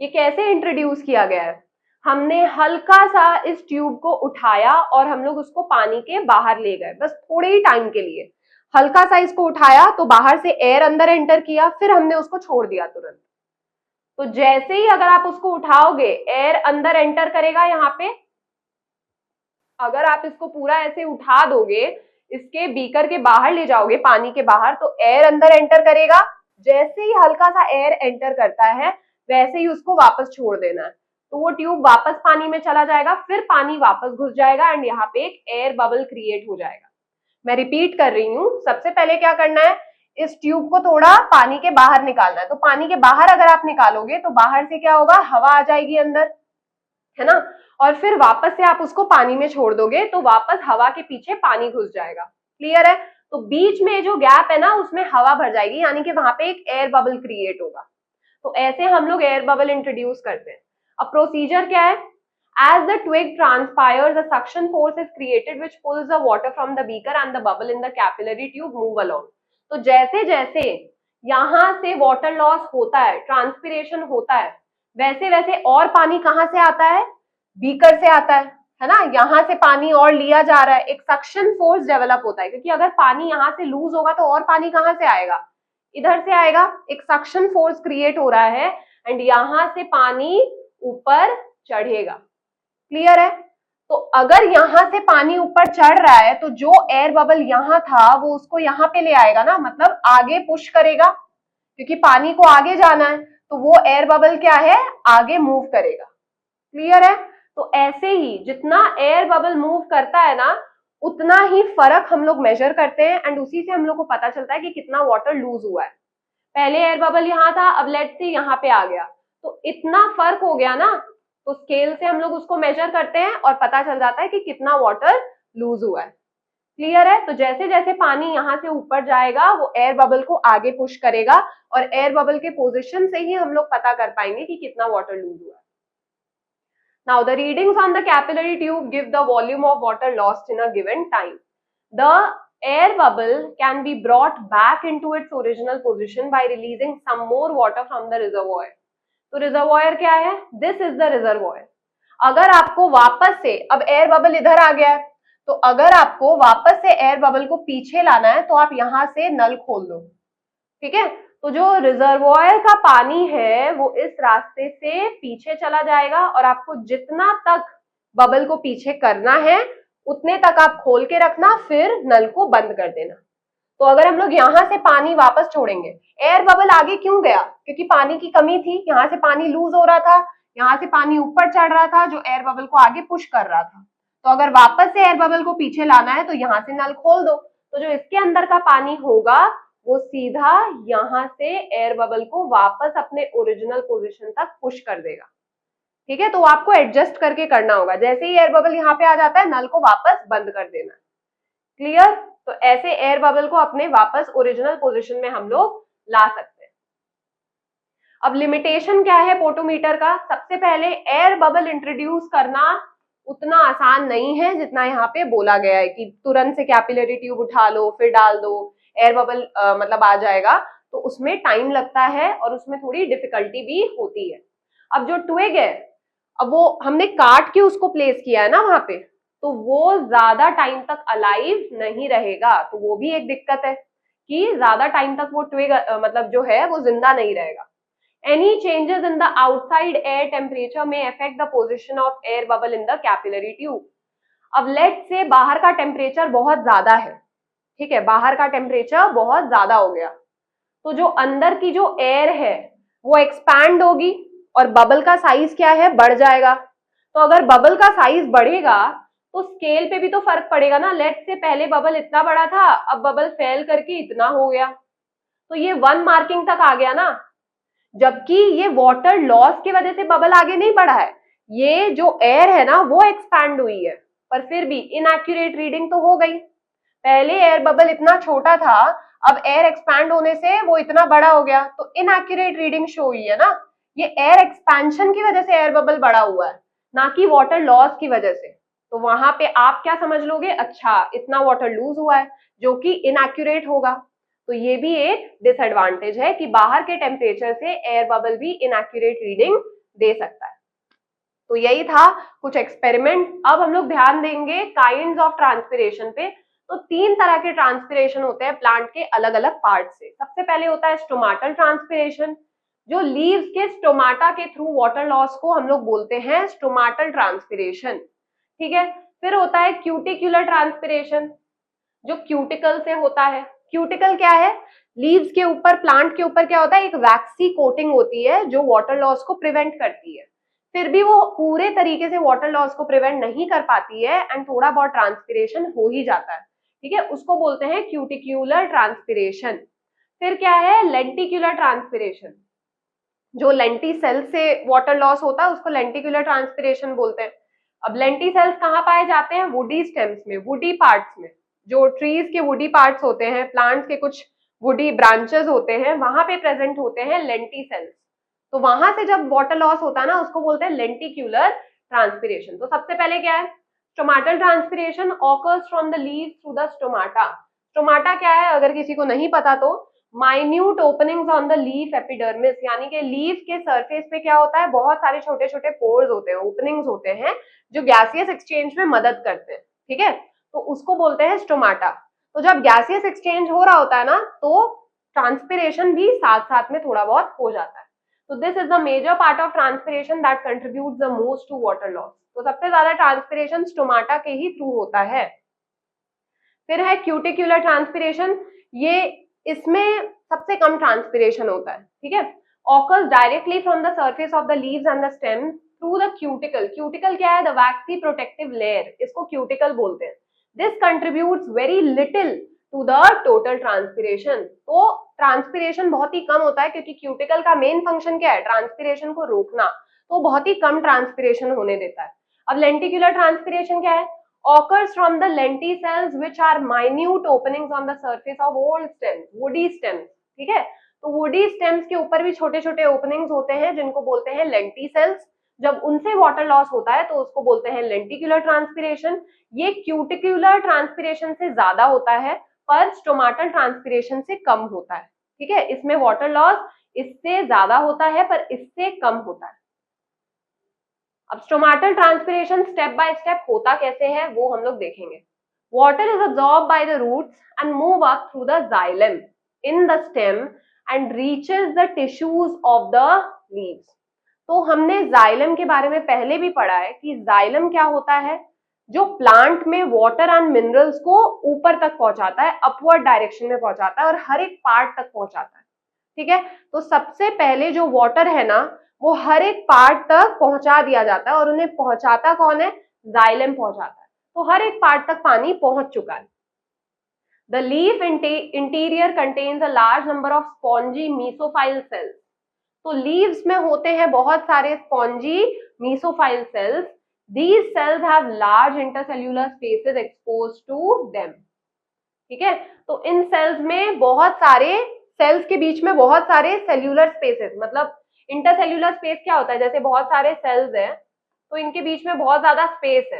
ये कैसे इंट्रोड्यूस किया गया है, हमने हल्का सा इस ट्यूब को उठाया और हम लोग उसको पानी के बाहर ले गए, बस थोड़े ही टाइम के लिए हल्का सा इसको उठाया तो बाहर से एयर अंदर एंटर किया, फिर हमने उसको छोड़ दिया तुरंत। तो जैसे ही अगर आप उसको उठाओगे एयर अंदर एंटर करेगा। यहाँ पे अगर आप इसको पूरा ऐसे उठा दोगे, इसके बीकर के बाहर ले जाओगे पानी के बाहर, तो एयर अंदर एंटर करेगा जैसे ही हल्का सा एयर एंटर करता है वैसे ही उसको वापस छोड़ देना है, तो वो ट्यूब वापस पानी में चला जाएगा, फिर पानी वापस घुस जाएगा एंड यहाँ पे एक एयर बबल क्रिएट हो जाएगा। मैं रिपीट कर रही हूँ, सबसे पहले क्या करना है, इस ट्यूब को थोड़ा पानी के बाहर निकालना है। तो पानी के बाहर अगर आप निकालोगे तो बाहर से क्या होगा, हवा आ जाएगी अंदर, है ना, और फिर वापस से आप उसको पानी में छोड़ दोगे तो वापस हवा के पीछे पानी घुस जाएगा। क्लियर है? तो बीच में जो गैप है ना उसमें हवा भर जाएगी, यानी कि वहां पे एक एयर बबल क्रिएट होगा। तो ऐसे हम लोग एयर बबल इंट्रोड्यूस करते हैं। अब प्रोसीजर क्या है, as the twig transpires, a suction force is created which pulls the water from the beaker and the bubble in the capillary tube move along. तो जैसे जैसे यहां से वाटर लॉस होता है, ट्रांसपिरेशन होता है, वैसे वैसे और पानी कहां से आता है, बीकर से आता है ना, यहां से पानी और लिया जा रहा है, एक सक्शन फोर्स डेवलप होता है, क्योंकि अगर पानी यहां से लूज होगा तो और पानी कहां से आएगा, इधर से आएगा, एक सक्शन फोर्स क्रिएट हो रहा है एंड यहां से पानी ऊपर चढ़ेगा। क्लियर है? तो अगर यहां से पानी ऊपर चढ़ रहा है तो जो एयर बबल यहां था वो उसको यहां पे ले आएगा ना, मतलब आगे पुश करेगा, क्योंकि पानी को आगे जाना है, तो वो एयर बबल क्या है, आगे मूव करेगा। क्लियर है? तो ऐसे ही जितना एयर बबल मूव करता है ना उतना ही फर्क हम लोग मेजर करते हैं एंड उसी से हम लोग को पता चलता है कि कितना वाटर लूज हुआ है। पहले एयर बबल यहाँ था, अब लेट्स से यहाँ पे आ गया, तो इतना फर्क हो गया ना, तो स्केल से हम लोग उसको मेजर करते हैं और पता चल जाता है कि कितना वाटर लूज हुआ है। क्लियर है? तो जैसे जैसे पानी यहाँ से ऊपर जाएगा वो एयर बबल को आगे पुश करेगा और एयर बबल के पोजीशन से ही हम लोग पता कर पाएंगे कि कितना वाटर लूज हुआ है। Now the readings on the capillary tube give the volume of water lost in a given time. The air bubble can be brought back into its original position by releasing some more water from the reservoir. तो reservoir क्या है, this is the reservoir. अगर आपको वापस से, अब air bubble इधर आ गया है, तो अगर आपको वापस से एयर बबल को पीछे लाना है तो आप यहां से नल खोल दो, ठीक है। तो जो रिजर्वॉयर का पानी है वो इस रास्ते से पीछे चला जाएगा और आपको जितना तक बबल को पीछे करना है उतने तक आप खोल के रखना, फिर नल को बंद कर देना। तो अगर हम लोग यहाँ से पानी वापस छोड़ेंगे, एयर बबल आगे क्यों गया, क्योंकि पानी की कमी थी, यहाँ से पानी लूज हो रहा था, यहाँ से पानी ऊपर चढ़ रहा था जो एयर बबल को आगे पुश कर रहा था। तो अगर वापस से एयर बबल को पीछे लाना है तो यहाँ से नल खोल दो, तो जो इसके अंदर का पानी होगा वो सीधा यहाँ से एयर बबल को वापस अपने ओरिजिनल पोजीशन तक पुश कर देगा। ठीक है, तो आपको एडजस्ट करके करना होगा, जैसे ही एयर बबल यहाँ पे आ जाता है नल को वापस बंद कर देना। क्लियर? तो ऐसे एयर बबल को अपने वापस ओरिजिनल पोजीशन में हम लोग ला सकते हैं। अब लिमिटेशन क्या है पोटोमीटर का, सबसे पहले एयर बबल इंट्रोड्यूस करना उतना आसान नहीं है जितना यहाँ पे बोला गया है कि तुरंत से कैपिलरी ट्यूब उठा लो फिर डाल दो एयर बबल मतलब आ जाएगा, तो उसमें टाइम लगता है और उसमें थोड़ी डिफिकल्टी भी होती है। अब जो ट्विग है, अब वो हमने काट के उसको प्लेस किया है ना वहां पे, तो वो ज्यादा टाइम तक अलाइव नहीं रहेगा, तो वो भी एक दिक्कत है कि ज्यादा टाइम तक वो ट्विग मतलब जो है वो जिंदा नहीं रहेगा। Any changes in the outside air temperature may affect the position of air bubble in the capillary tube. अब लेट से बाहर का टेम्परेचर बहुत ज्यादा है, ठीक है, बाहर का टेम्परेचर बहुत ज्यादा हो गया, तो जो अंदर की जो एयर है वो एक्सपैंड होगी और बबल का साइज क्या है, बढ़ जाएगा। तो अगर बबल का साइज बढ़ेगा तो स्केल पे भी तो फर्क पड़ेगा ना। लेट से पहले बबल इतना बड़ा था, अब बबल फेल करके इतना हो गया, तो ये 1 मार्किंग तक आ गया ना, जबकि ये वाटर लॉस की वजह से बबल आगे नहीं बढ़ा है, ये जो एयर है ना वो एक्सपैंड हुई है, पर फिर भी इनएक्यूरेट रीडिंग तो हो गई। पहले एयर बबल इतना छोटा था, अब एयर एक्सपैंड होने से वो इतना बड़ा हो गया, तो इनएक्यूरेट रीडिंग शो हुई है ना। ये एयर एक्सपेंशन की वजह से एयर बबल बड़ा हुआ है, ना कि वाटर लॉस की वजह से। तो वहां पे आप क्या समझ लोगे, अच्छा इतना वाटर लूज हुआ है, जो कि इनएक्यूरेट होगा। तो ये भी एक डिसएडवांटेज है कि बाहर के टेम्परेचर से एयर बबल भी इनएक्यूरेट रीडिंग दे सकता है। तो यही था कुछ एक्सपेरिमेंट। अब हम लोग ध्यान देंगे काइंड्स ऑफ ट्रांसपिरेशन पे। तो 3 तरह के ट्रांसपिरेशन होते हैं प्लांट के अलग अलग पार्ट से। सबसे पहले होता है स्टोमाटल ट्रांसपिरेशन, जो लीव्स के स्टोमाटा के थ्रू वाटर लॉस को हम लोग बोलते हैं स्टोमाटल ट्रांसपिरेशन, ठीक है। फिर होता है क्यूटिकुलर ट्रांसपिरेशन, जो क्यूटिकल से होता है। क्यूटिकल क्या है, लीव्स के ऊपर, प्लांट के ऊपर क्या होता है, एक वैक्सी कोटिंग होती है जो वाटर लॉस को प्रिवेंट करती है। फिर भी वो पूरे तरीके से वाटर लॉस को प्रिवेंट नहीं कर पाती है एंड थोड़ा बहुत ट्रांसपिरेशन हो ही जाता है, ठीक है, उसको बोलते हैं क्यूटिक्यूलर ट्रांसपिरेशन। फिर क्या है, लेंटिक्यूलर ट्रांसपिरेशन। जो लेंटी सेल से वाटर लॉस होता है उसको लेंटिक्यूलर ट्रांसपिरेशन बोलते हैं। अब लेंटी सेल्स कहाँ पाए जाते हैं, वुडी स्टेम्स में, वुडी पार्ट्स में, जो ट्रीज के वुडी पार्ट्स होते हैं, प्लांट्स के कुछ वुडी ब्रांचेस होते हैं, वहां पे प्रेजेंट होते हैं लेंटी सेल्स। तो वहां से जब वाटर लॉस होता है ना, उसको बोलते हैं लेंटिक्यूलर ट्रांसपिरेशन। तो सबसे पहले क्या है, stomatal transpiration occurs from the leaves through the stomata. Stomata क्या है, अगर किसी को नहीं पता तो minute openings on the leaf epidermis, यानी कि लीफ के सरफेस पे क्या होता है, बहुत सारे छोटे छोटे पोर्स होते हैं, ओपनिंग्स होते हैं जो गैसियस एक्सचेंज में मदद करते हैं, ठीक है, तो उसको बोलते हैं स्टोमाटा। तो जब गैसियस एक्सचेंज हो रहा होता है ना, तो ट्रांसपिरेशन भी साथ साथ में थोड़ा बहुत हो जाता है। तो this is the major part of transpiration that contributes the most to water loss. तो सबसे ज्यादा ट्रांसपिरेशन स्टोमाटा के ही थ्रू होता है। फिर है क्यूटिक्यूलर ट्रांसपिरेशन, ये इसमें सबसे कम ट्रांसपिरेशन होता है, ठीक है, occurs directly from the surface of the leaves and the stem through the cuticle. Cuticle क्या है, द वैक्सी प्रोटेक्टिव लेयर, इसको क्यूटिकल बोलते हैं। This contributes very little to the total transpiration. तो ट्रांसपिरेशन बहुत ही कम होता है क्योंकि क्यूटिकल का मेन फंक्शन क्या है, ट्रांसपिरेशन को रोकना, तो बहुत ही कम ट्रांसपिरेशन होने देता है। अब लेंटिक्यूलर ट्रांसपिरेशन क्या है, occurs from the lenticels which are minute openings on the surface of old stems, woody stems, ठीक है, तो woody stems के ऊपर भी छोटे छोटे ओपनिंग्स होते हैं जिनको बोलते हैं lenticels। जब उनसे वाटर लॉस होता है तो उसको बोलते हैं लेंटिक्यूलर ट्रांसपिरेशन। ये क्यूटिक्यूलर ट्रांसपिरेशन से ज्यादा होता है पर स्टोमाटल ट्रांसपिरेशन से कम होता है, ठीक है, इसमें वाटर लॉस इससे ज्यादा होता है पर इससे कम होता है। अब stomatal transpiration step by step होता कैसे है वो हम लोग देखेंगे। Water is absorb by the roots and move up through the xylem in the stem and reaches the tissues of the leaves. तो हमने जाइलम के बारे में पहले भी पढ़ा है कि जाइलम क्या होता है, जो प्लांट में वाटर एंड मिनरल्स को ऊपर तक पहुंचाता है, अपवर्ड डायरेक्शन में पहुंचाता है और हर एक पार्ट तक पहुंचाता है, ठीक है। तो सबसे पहले जो वाटर है ना, वो हर एक पार्ट तक पहुंचा दिया जाता है और उन्हें पहुंचाता कौन है, जाइलम पहुंचाता है। तो हर एक पार्ट तक पानी पहुंच चुका है। The leaf interior contains a large number of spongy mesophyll cells. तो लीव्स में होते हैं बहुत सारे spongy mesophyll cells. These cells have large intercellular spaces exposed to them, ठीक है। तो इन सेल्स में बहुत सारे, सेल्स के बीच में बहुत सारे सेल्यूलर स्पेसेस, मतलब इंटरसेल्यूलर स्पेस क्या होता है, जैसे बहुत सारे सेल्स हैं तो इनके बीच में बहुत ज्यादा स्पेस है,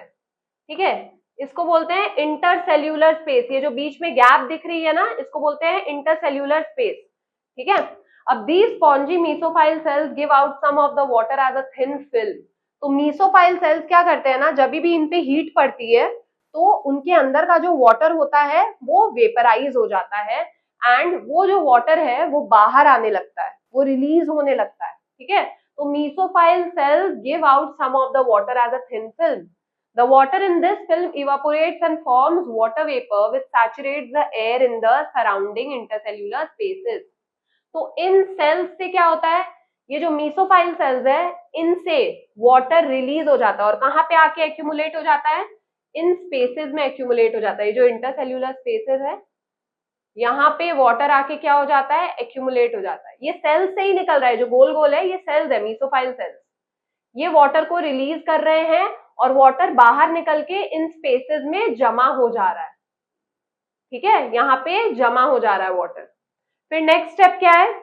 ठीक है, इसको बोलते हैं इंटरसेल्यूलर स्पेस। ये जो बीच में गैप दिख रही है ना, इसको बोलते हैं इंटरसेल्यूलर स्पेस, ठीक है। अब these spongy mesophyll cells give out some of the water as a thin film. तो मीसोफाइल सेल्स क्या करते हैं ना, जब भी इन पे हीट पड़ती है तो उनके अंदर का जो वाटर होता है वो वेपराइज हो जाता है एंड वो जो वाटर है वो बाहर आने लगता है, वो रिलीज होने लगता है, ठीक है। तो mesophyll cells give out some of the water as a thin film. The water in this film evaporates and forms water vapour which saturates the air in the surrounding intercellular spaces. तो इन sales से क्या होता है, ये जो मीसोफाइल sales है इनसे वाटर रिलीज हो जाता है और कहाँ पे आके एक्यूमुलेट हो जाता है, इन स्पेसेस में एक्यूमुलेट हो जाता है। ये जो इंटरसेल्यूलर स्पेसेस है यहाँ पे वाटर आके क्या हो जाता है, एक्यूमुलेट हो जाता है। ये सेल्स से ही निकल रहा है, जो गोल गोल है ये सेल्स है, मीसोफाइल सेल्स। ये वाटर को रिलीज कर रहे हैं और वाटर बाहर निकल के इन स्पेसेस में जमा हो जा रहा है, ठीक है, यहाँ पे जमा हो जा रहा है वाटर। फिर नेक्स्ट स्टेप क्या है,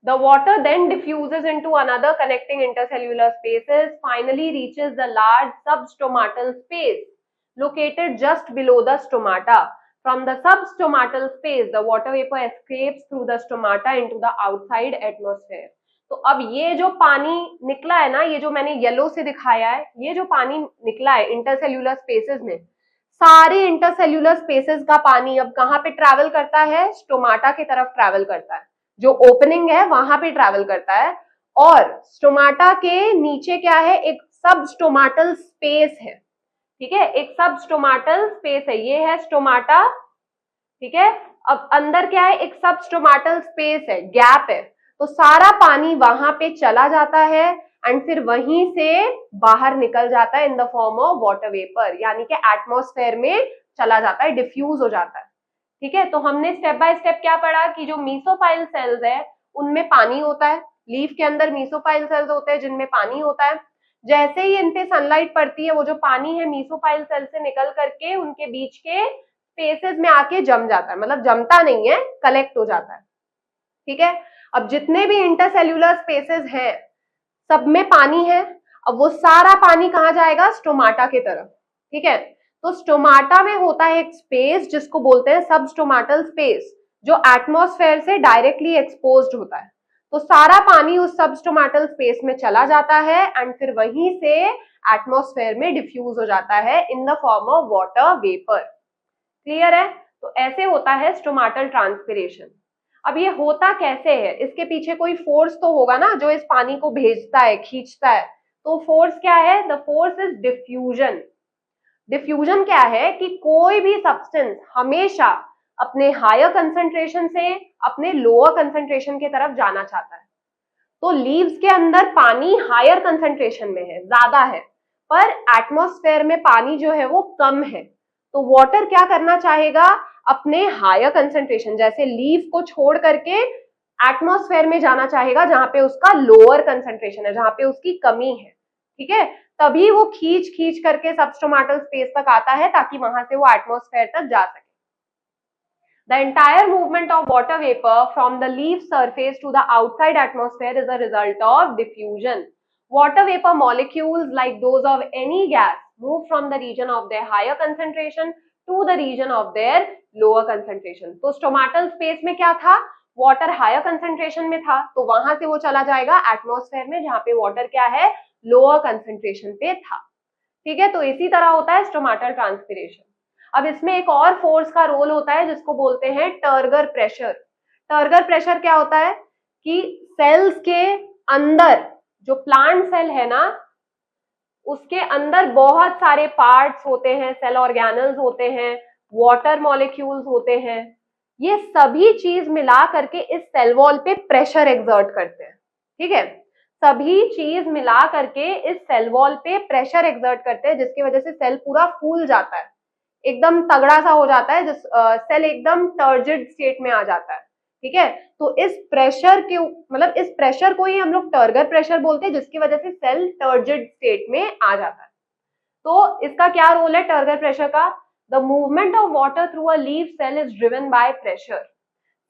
the water then diffuses into another connecting intercellular spaces, finally reaches the large substomatal space located just below the stomata. From the substomatal space the water vapor escapes through the stomata into the outside atmosphere. तो अब ये जो पानी निकला है ना, ये जो मैंने येलो से दिखाया है, ये जो पानी निकला है इंटरसेल्यूलर स्पेसेस में, सारे इंटरसेल्यूलर स्पेसेस का पानी अब कहाँ पे ट्रैवल करता है, स्टोमाटा की तरफ ट्रैवल करता है, जो ओपनिंग है वहां पे ट्रैवल करता है। और स्टोमाटा के नीचे क्या है, एक सब स्टोमाटल स्पेस है, ठीक है, एक सब स्टोमाटल स्पेस है, ये है स्टोमाटा, ठीक है। अब अंदर क्या है, एक सबस्टोमाटल स्पेस है, गैप है, तो सारा पानी वहां पे चला जाता है एंड फिर वहीं से बाहर निकल जाता है इन the form of water vapour, यानी कि एटमॉस्फेयर में चला जाता है, डिफ्यूज हो जाता है। ठीक है, तो हमने स्टेप बाय स्टेप क्या पढ़ा कि जो मीसोफाइल सेल्स है उनमें पानी होता है, लीफ के अंदर मीसोफाइल सेल्स होते हैं जिनमें पानी होता है। जैसे ही इन पे सनलाइट पड़ती है, वो जो पानी है मीसोफाइल सेल से निकल करके उनके बीच के स्पेसेस में आके जम जाता है, मतलब जमता नहीं है, कलेक्ट हो जाता है। ठीक है, अब जितने भी इंटरसेल्यूलर स्पेसेस हैं सब में पानी है। अब वो सारा पानी कहाँ जाएगा, स्टोमाटा की तरफ। ठीक है, तो स्टोमाटा में होता है एक स्पेस जिसको बोलते हैं सबस्टोमाटल स्पेस, जो एटमॉस्फेयर से डायरेक्टली एक्सपोज्ड होता है। तो सारा पानी उस सबस्टोमाटल स्पेस में चला जाता है एंड फिर वहीं से एटमॉस्फेयर में डिफ्यूज हो जाता है इन the form of water vapour. Clear है, तो ऐसे होता है स्टोमाटल ट्रांसपिरेशन। अब ये होता कैसे है, इसके पीछे कोई फोर्स तो होगा ना जो इस पानी को भेजता है, खींचता है। तो फोर्स क्या है, the force is diffusion. Diffusion क्या है कि कोई भी सब्सटेंस हमेशा अपने हायर कंसंट्रेशन से अपने लोअर कंसंट्रेशन की तरफ जाना चाहता है। तो लीव्स के अंदर पानी हायर कंसंट्रेशन में है, ज्यादा है, पर एटमॉस्फेयर में पानी जो है वो कम है। तो वाटर क्या करना चाहेगा, अपने हायर कंसंट्रेशन जैसे लीव को छोड़ करके एटमॉस्फेयर में जाना चाहेगा जहां पे उसका लोअर कंसंट्रेशन है, जहां पे उसकी कमी है। ठीक है, तभी वो खींच खींच करके सबस्टोमाटल स्पेस तक आता है ताकि वहां से वो एटमॉस्फेयर तक जा सके। The entire movement of water vapor from the leaf surface to the outside atmosphere is a result of diffusion. Water vapor molecules, like those of any gas, move from the region of their higher concentration to the region of their lower concentration. तो stomatal space में क्या था, water higher concentration में था, तो वहां से वो चला जाएगा atmosphere में जहां पे water क्या है, lower concentration पे था। ठीक है, तो इसी तरह होता है stomatal transpiration। अब इसमें एक और फोर्स का रोल होता है जिसको बोलते हैं टर्गर प्रेशर। टर्गर प्रेशर क्या होता है कि सेल्स के अंदर, जो प्लांट सेल है ना, उसके अंदर बहुत सारे पार्ट्स होते हैं, सेल ऑर्गेनल्स होते हैं, वाटर मॉलिक्यूल्स होते हैं। ये सभी चीज मिला करके इस सेल वॉल पे प्रेशर एक्सर्ट करते हैं। ठीक है, सभी चीज मिला करके इस सेल वॉल पे प्रेशर एक्सर्ट करते हैं, जिसकी वजह से सेल पूरा फूल जाता है, एकदम तगड़ा सा हो जाता है, जिस सेल एकदम टर्जिड स्टेट में आ जाता है। ठीक है, तो इस प्रेशर के मतलब इस प्रेशर को ही हम लोग टर्गर प्रेशर बोलते हैं, जिसकी वजह से सेल टर्जिड स्टेट में आ जाता है। तो इसका क्या रोल है टर्गर प्रेशर का, the movement of water through a leaf cell is driven by pressure.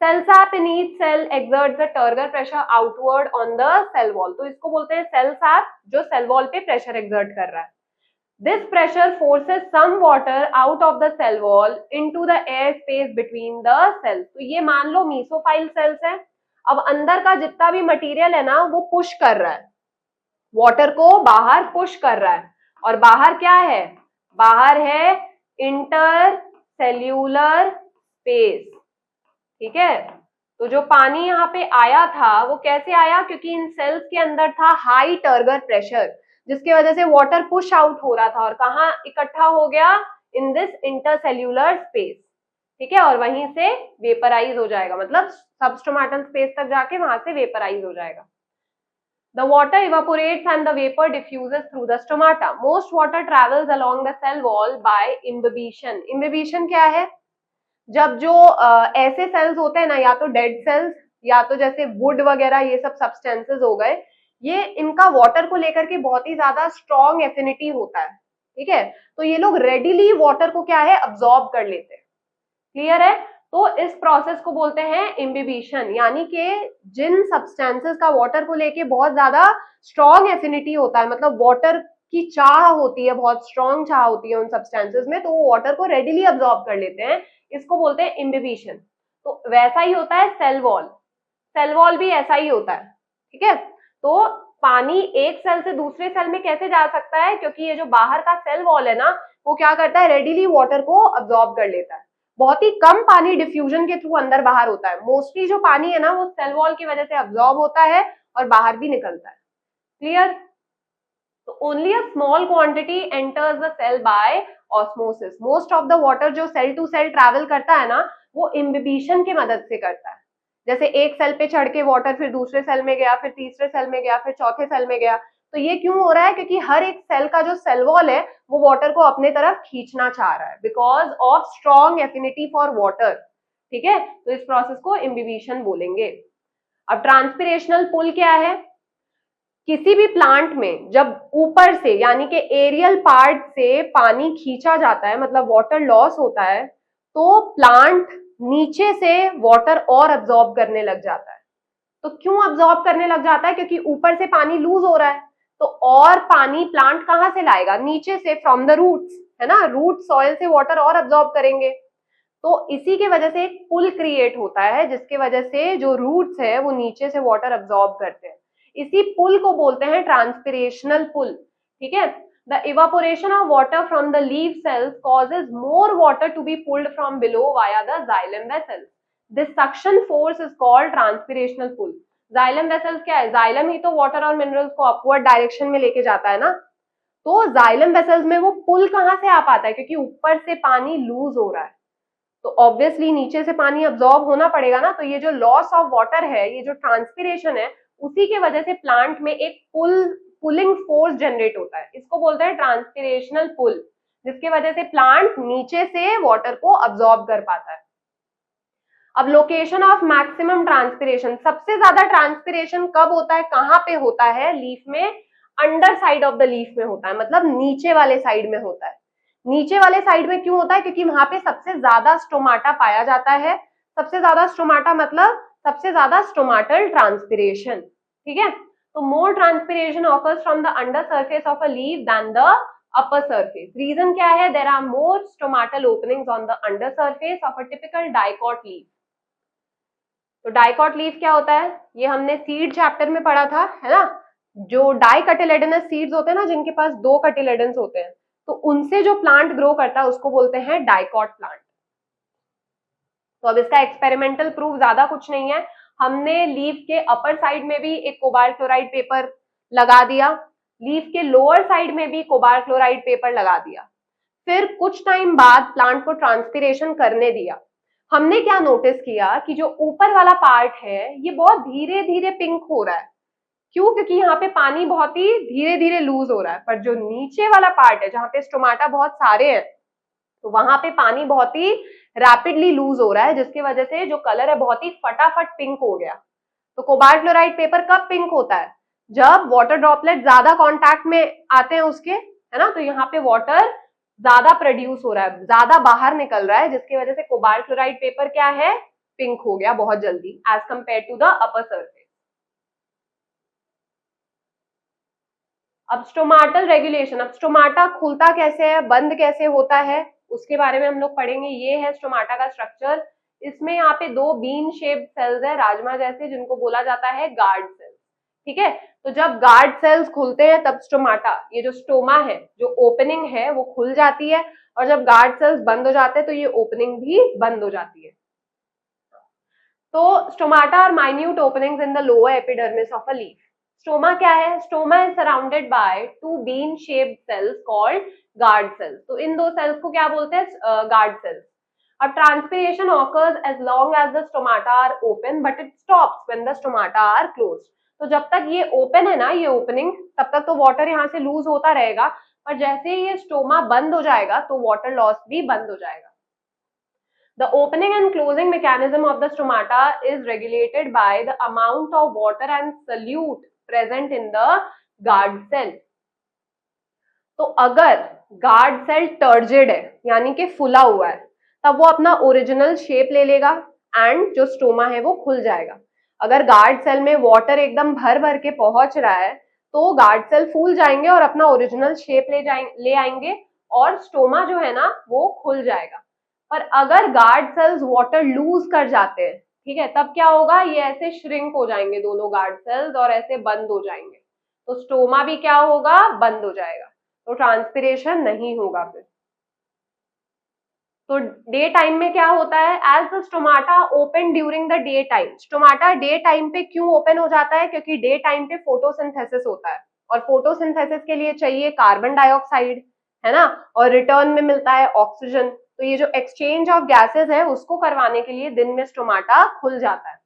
Cell sap in each cell exerts the turgor pressure outward on the cell wall. तो इसको बोलते हैं सेल सैप, जो cell wall पे pressure exert कर रहा है। This pressure forces some water out of the cell wall into the air space between the cells. तो ये मान लो मीसोफाइल सेल्स है, अब अंदर का जितना भी मटेरियल है ना वो पुश कर रहा है, वाटर को बाहर पुश कर रहा है। और बाहर क्या है, बाहर है इंटरसेल्यूलर स्पेस। ठीक है, तो जो पानी यहाँ पे आया था वो कैसे आया, क्योंकि इन सेल्स के अंदर था हाई टर्गर प्रेशर, जिसकी वजह से वाटर पुश आउट हो रहा था और कहाँ इकट्ठा हो गया, इन दिस इंटरसेल्यूलर स्पेस। ठीक है, और वहीं से वेपराइज हो जाएगा, मतलब सबस्टोमाटल स्पेस तक जाके वहां से वेपराइज हो जाएगा। The water evaporates and the vapor diffuses through the stomata. Most water travels along the cell wall by imbibition. Imbibition क्या है, जब जो ऐसे सेल्स होते हैं ना, या तो डेड सेल्स या तो जैसे वुड वगैरह, ये सब सब्सटेंसेस हो गए, ये इनका वाटर को लेकर के बहुत ही ज्यादा स्ट्रॉन्ग एफिनिटी होता है। ठीक है, तो ये लोग रेडिली वाटर को क्या है, अब्सॉर्ब कर लेते हैं। क्लियर है, तो इस प्रोसेस को बोलते हैं इम्बिबिशन, यानी कि जिन सब्सटेंसेस का वाटर को लेके बहुत ज्यादा स्ट्रॉन्ग एफिनिटी होता है, मतलब वाटर की चाह होती है, बहुत स्ट्रॉन्ग चाह होती है उन सब्सटेंसेस में, तो वो वाटर को रेडिली अब्सॉर्ब कर लेते हैं, इसको बोलते हैं इम्बिबिशन। तो वैसा ही होता है सेल वॉल, सेल वॉल भी ऐसा ही होता है। ठीक है, तो पानी एक सेल से दूसरे सेल में कैसे जा सकता है, क्योंकि ये जो बाहर का सेल वॉल है ना, वो क्या करता है, रेडिली वाटर को अब्सॉर्ब कर लेता है। बहुत ही कम पानी डिफ्यूजन के थ्रू अंदर बाहर होता है, मोस्टली जो पानी है ना वो सेल वॉल की वजह से अब्सॉर्ब होता है और बाहर भी निकलता है। क्लियर, तो only a small quantity enters the cell by osmosis. Most of the water जो सेल टू सेल ट्रैवल करता है ना, वो इम्बिबिशन की मदद से करता है। जैसे एक सेल पे चढ़ के वाटर फिर दूसरे सेल में गया, फिर तीसरे सेल में गया, फिर चौथे सेल में गया। तो ये क्यों हो रहा है? क्योंकि हर एक सेल का जो सेल वॉल है वो वाटर को अपने तरफ खींचना चाह रहा है, because of strong affinity for water. ठीक है, तो इस प्रोसेस को इम्बिबिशन बोलेंगे। अब ट्रांसपिरेशनल पुल क्या है? किसी भी प्लांट में जब ऊपर से यानी कि एरियल पार्ट से पानी खींचा जाता है, मतलब वाटर लॉस होता है, तो प्लांट नीचे से वाटर और अब्सॉर्ब करने लग जाता है। तो क्यों अब्सॉर्ब करने लग जाता है? क्योंकि ऊपर से पानी लूज हो रहा है, तो और पानी प्लांट कहां से लाएगा? नीचे से, फ्रॉम द रूट्स, है ना। रूट सॉइल से वाटर और अब्सॉर्ब करेंगे, तो इसी के वजह से एक पुल क्रिएट होता है, जिसके वजह से जो रूट्स है वो नीचे से वाटर अब्सॉर्ब करते हैं। इसी पुल को बोलते हैं ट्रांसपिरेशनल पुल। ठीक है, the evaporation of water from the leaf cells causes more water to be pulled from below via the xylem vessels. This suction force is called transpirational pull. Xylem vessels क्या है? जाइलम ही तो water और minerals को upward direction में लेके जाता है ना। तो जाइलम वेसल्स में वो पुल कहां से आ पाता है? क्योंकि ऊपर से पानी लूज हो रहा है, तो ऑब्वियसली नीचे से पानी अब्सॉर्ब होना पड़ेगा ना। तो ये जो लॉस ऑफ वाटर है, ये जो ट्रांसपिरेशन है, उसी के वजह से प्लांट में एक पुलिंग फोर्स जनरेट होता है। इसको बोलते हैं ट्रांसपिरेशनल पुल, जिसके वजह से प्लांट नीचे से वाटर को अब्सॉर्ब कर पाता है। अब लोकेशन ऑफ मैक्सिमम ट्रांसपिरेशन, सबसे ज्यादा ट्रांसपिरेशन कब होता है, कहां पे होता है? लीफ में under side of the leaf में होता है, मतलब नीचे वाले साइड में होता है। नीचे वाले साइड में क्यों होता है? क्योंकि वहां पे सबसे ज्यादा स्टोमाटा पाया जाता है। सबसे ज्यादा स्टोमाटा मतलब सबसे ज्यादा स्टोमाटल ट्रांसपिरेशन। ठीक है, तो more transpiration occurs from the under surface of a leaf than the upper surface. Reason क्या है? There are more stomatal openings on the under surface of a typical dicot leaf. तो dicot leaf क्या होता है? ये हमने seed chapter में पढ़ा था, है ना। जो डाइकटिलेडनस सीड्स होते हैं ना, जिनके पास 2 कटिलेडन्स होते हैं, तो उनसे जो प्लांट ग्रो करता है उसको बोलते हैं डाइकॉट प्लांट। तो अब इसका एक्सपेरिमेंटल प्रूफ ज्यादा कुछ नहीं है। हमने लीफ के अपर साइड में भी एक कोबाल्ट क्लोराइड पेपर लगा दिया, लीफ के लोअर साइड में भी कोबाल्ट क्लोराइड पेपर लगा दिया। फिर कुछ टाइम बाद प्लांट को ट्रांसपिरेशन करने दिया। हमने क्या नोटिस किया कि जो ऊपर वाला पार्ट है ये बहुत धीरे धीरे पिंक हो रहा है। क्यों? क्योंकि यहाँ पे पानी बहुत ही धीरे धीरे लूज हो रहा है। पर जो नीचे वाला पार्ट है, जहाँ पे स्टोमाटा बहुत सारे हैं, तो वहां पे पानी बहुत ही रैपिडली लूज हो रहा है, जिसकी वजह से जो कलर है बहुत ही फटाफट पिंक हो गया। तो कोबाल्ट क्लोराइड पेपर कब पिंक होता है? जब वाटर ड्रॉपलेट ज्यादा कांटेक्ट में आते हैं उसके, है ना। तो यहाँ पे वाटर ज्यादा प्रोड्यूस हो रहा है, ज्यादा बाहर निकल रहा है, जिसकी वजह से कोबाल्ट क्लोराइड पेपर क्या है? पिंक हो गया बहुत जल्दी as compare to the upper surface. अब स्टोमाटल रेगुलेशन। अब स्टोमाटा खुलता कैसे है, बंद कैसे होता है, उसके बारे में हम लोग पढ़ेंगे। ये है स्टोमाटा का स्ट्रक्चर। इसमें यहाँ पे 2 बीन शेप्ड सेल्स है, राजमा जैसे, जिनको बोला जाता है गार्ड सेल्स। ठीक है, तो जब गार्ड सेल्स खुलते हैं तब स्टोमाटा, ये जो स्टोमा है, जो ओपनिंग है, वो खुल जाती है। और जब गार्ड सेल्स बंद हो जाते हैं तो ये ओपनिंग भी बंद हो जाती है। तो stomata are minute openings in the lower epidermis of a leaf. Stoma क्या है? Stoma is surrounded by 2 bean shaped cells called guard cells. तो इन 2 सेल्स को क्या बोलते हैं? Guard cells. अब transpiration occurs as long as the stomata are open, but it stops when the stomata are closed. तो जब तक ये ओपन है ना, ये ओपनिंग, तब तक तो वाटर यहाँ से लूज होता रहेगा, पर जैसे ही ये स्टोमा बंद हो जाएगा तो वाटर लॉस भी बंद हो जाएगा। The opening and closing mechanism of the stomata is regulated by the amount of water and solute present in the guard cell. तो अगर गार्ड सेल टर्जिड है, यानी कि फुला हुआ है, तब वो अपना ओरिजिनल शेप ले लेगा एंड जो स्टोमा है वो खुल जाएगा। अगर गार्ड सेल में वाटर एकदम भर भर के पहुंच रहा है तो गार्ड सेल फूल जाएंगे और अपना ओरिजिनल शेप ले आएंगे और स्टोमा जो है ना वो खुल जाएगा। पर अगर गार्ड सेल्स वाटर लूज कर जाते हैं, ठीक है, तब क्या होगा? ये ऐसे श्रिंक हो जाएंगे दोनों गार्ड सेल्स और ऐसे बंद हो जाएंगे। तो स्टोमा भी क्या होगा? बंद हो जाएगा, तो ट्रांसपिरेशन नहीं होगा फिर। तो डे टाइम में क्या होता है? As the stomata open during the day time. Stomata day time पे क्यों ओपन हो जाता है? क्योंकि डे टाइम पे फोटोसिंथेसिस होता है और फोटोसिंथेसिस के लिए चाहिए कार्बन डाइऑक्साइड, है ना, और रिटर्न में मिलता है ऑक्सीजन। तो ये जो एक्सचेंज ऑफ गैसेस है उसको करवाने के लिए दिन में स्टोमाटा खुल जाता है.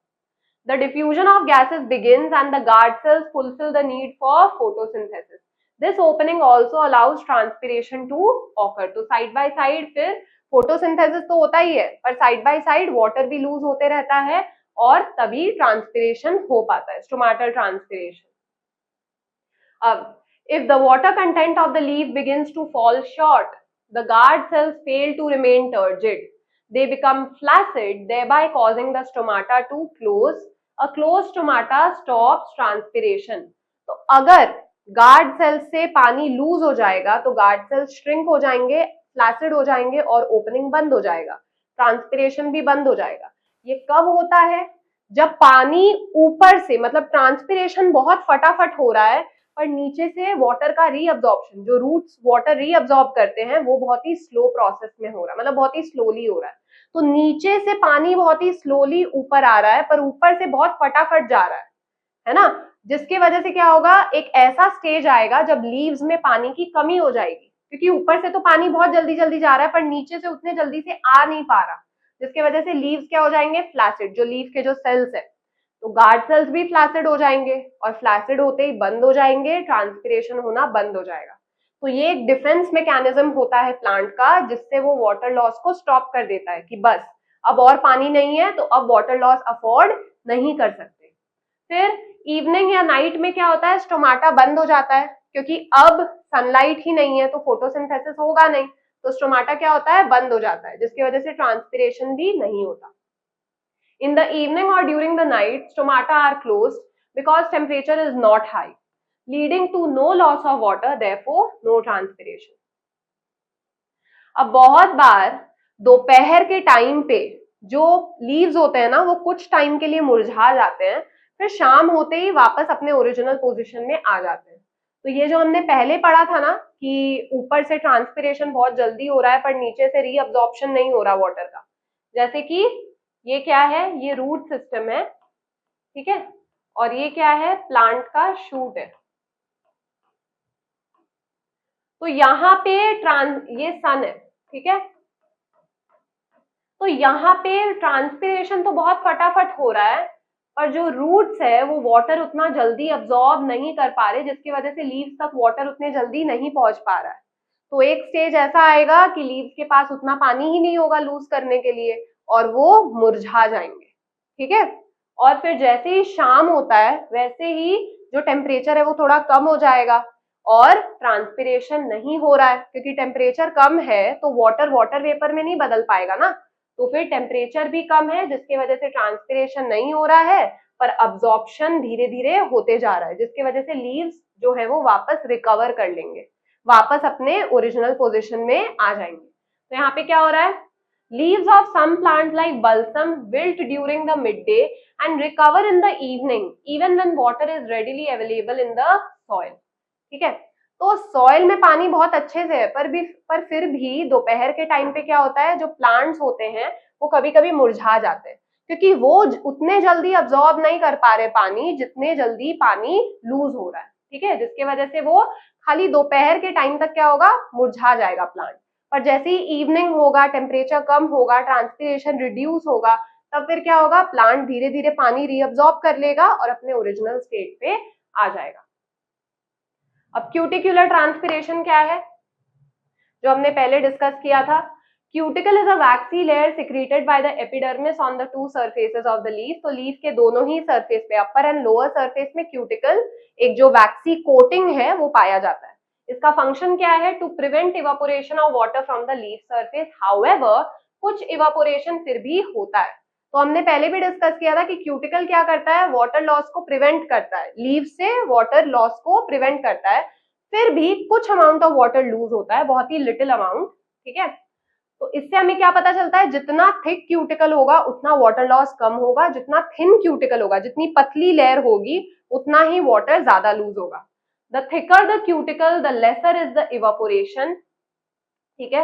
The diffusion of gases begins and the guard cells fulfill the need for photosynthesis. This opening also allows transpiration to occur. तो side by side फिर photosynthesis तो होता ही है, पर side by side water भी lose होते रहता है और तभी transpiration हो पाता है, stomatal transpiration. अब if the water content of the leaf begins to fall short, the guard cells fail to remain turgid. They become flaccid, thereby causing the stomata to close. A closed stomata stops transpiration. तो अगर guard cell से पानी loose हो जाएगा तो guard cell shrink हो जाएंगे, flaccid हो जाएंगे और ओपनिंग बंद हो जाएगा, ट्रांसपिरेशन भी बंद हो जाएगा. ये कब होता है? जब पानी ऊपर से, मतलब ट्रांसपिरेशन बहुत फटाफट हो रहा है पर नीचे से वाटर का रीअब्जॉर्प्शन, जो रूट्स वाटर रीअब्जॉर्ब करते हैं वो बहुत ही स्लो प्रोसेस में हो रहा है, मतलब बहुत ही स्लोली हो रहा है. तो नीचे से पानी बहुत ही स्लोली ऊपर आ रहा है पर ऊपर से बहुत फटाफट जा रहा है ना, जिसकी वजह से क्या होगा, एक ऐसा स्टेज आएगा जब लीव्स में पानी की कमी हो जाएगी, क्योंकि ऊपर से तो पानी बहुत जल्दी जल्दी जा रहा है पर नीचे से उतने जल्दी से आ नहीं पा रहा, जिसकी वजह से लीव्स क्या हो जाएंगे, फ्लैसिड. जो लीव के जो सेल्स है तो गार्ड सेल्स भी फ्लैसिड हो जाएंगे और फ्लैसिड होते ही बंद हो जाएंगे, ट्रांसपिरेशन होना बंद हो जाएगा. तो ये एक डिफेंस मैकेनिज्म होता है प्लांट का, जिससे वो वाटर लॉस को स्टॉप कर देता है कि बस अब और पानी नहीं है तो अब वाटर लॉस अफोर्ड नहीं कर सकते. फिर इवनिंग या नाइट में क्या होता है, स्टोमाटा बंद हो जाता है क्योंकि अब सनलाइट ही नहीं है तो फोटोसिंथेसिस होगा नहीं, तो स्टोमाटा क्या होता है, बंद हो जाता है, जिसकी वजह से ट्रांसपिरेशन भी नहीं होता. In the evening or during the night, stomata are closed because temperature is not high, leading to no loss of water, therefore no transpiration. अब बहुत बार दोपहर के टाइम पे जो लीव्स होते हैं ना वो कुछ टाइम के लिए मुरझा जाते हैं, फिर शाम होते ही वापस अपने ओरिजिनल पोजीशन में आ जाते हैं. तो ये जो हमने पहले पढ़ा था ना कि ऊपर से ट्रांसपिरेशन बहुत जल्दी हो रहा है पर नीचे से रीअब्जॉर्प्शन नहीं हो रहा वाटर का, जैसे कि ये क्या है, ये रूट सिस्टम है, ठीक है, और ये क्या है, प्लांट का शूट है. तो यहाँ पे ये सन है, ठीक है, तो यहाँ पे ट्रांसपिरेशन तो बहुत फटाफट हो रहा है पर जो रूट्स है वो वाटर उतना जल्दी अब्सॉर्ब नहीं कर पा रहे, जिसकी वजह से लीव्स तक वाटर उतने जल्दी नहीं पहुंच पा रहा है. तो एक स्टेज ऐसा आएगा कि लीव्स के पास उतना पानी ही नहीं होगा लूज करने के लिए और वो मुरझा जाएंगे, ठीक है. और फिर जैसे ही शाम होता है वैसे ही जो टेम्परेचर है वो थोड़ा कम हो जाएगा और ट्रांसपिरेशन नहीं हो रहा है, क्योंकि टेम्परेचर कम है तो वाटर वेपर में नहीं बदल पाएगा ना, तो फिर टेम्परेचर भी कम है जिसकी वजह से ट्रांसपिरेशन नहीं हो रहा है पर अब्जॉर्प्शन धीरे धीरे होते जा रहा है, जिसकी वजह से लीव्स जो है वो वापस रिकवर कर लेंगे, वापस अपने ओरिजिनल पोजीशन में आ जाएंगे. तो यहाँ पे क्या हो रहा है, leaves of some plants like balsam wilt during the midday and recover in the evening even when water is readily available in the soil. ठीक है, तो सॉइल में पानी बहुत अच्छे से है पर फिर भी दोपहर के टाइम पे क्या होता है, जो प्लांट्स होते हैं वो कभी कभी मुरझा जाते हैं क्योंकि वो उतने जल्दी अब्सॉर्ब नहीं कर पा रहे पानी जितने जल्दी पानी लूज हो रहा है, ठीक है, जिसकी वजह से वो खाली दोपहर के टाइम तक क्या होगा, मुरझा जाएगा प्लांट. पर जैसे ही इवनिंग होगा, टेम्परेचर कम होगा, ट्रांसपिरेशन रिड्यूस होगा, तब फिर क्या होगा, प्लांट धीरे धीरे पानी रीअब्सॉर्ब कर लेगा और अपने ओरिजिनल स्टेट पे आ जाएगा. अब क्यूटिकुलर ट्रांसपिरेशन क्या है, जो हमने पहले डिस्कस किया था. Cuticle is a waxy layer secreted by the epidermis on the two surfaces of the leaf. तो लीफ के दोनों ही सरफेस पे, अपर एंड लोअर सरफेस में क्यूटिकल एक जो वैक्सी कोटिंग है वो पाया जाता है. इसका फंक्शन क्या है, to prevent evaporation of water from the leaf surface. However कुछ इवापोरेशन फिर भी होता है. तो हमने पहले भी डिस्कस किया था कि क्यूटिकल क्या करता है, वाटर लॉस को प्रिवेंट करता है, लीफ से वाटर लॉस को प्रिवेंट करता है. फिर भी कुछ अमाउंट ऑफ वाटर लूज होता है, बहुत ही लिटिल अमाउंट, ठीक है. तो इससे हमें क्या पता चलता है, जितना थिक क्यूटिकल होगा उतना वाटर लॉस कम होगा, जितना थिन क्यूटिकल होगा, जितनी पतली लेयर होगी उतना ही वाटर ज्यादा लूज होगा. The thicker the cuticle, the lesser is the evaporation, ठीक है.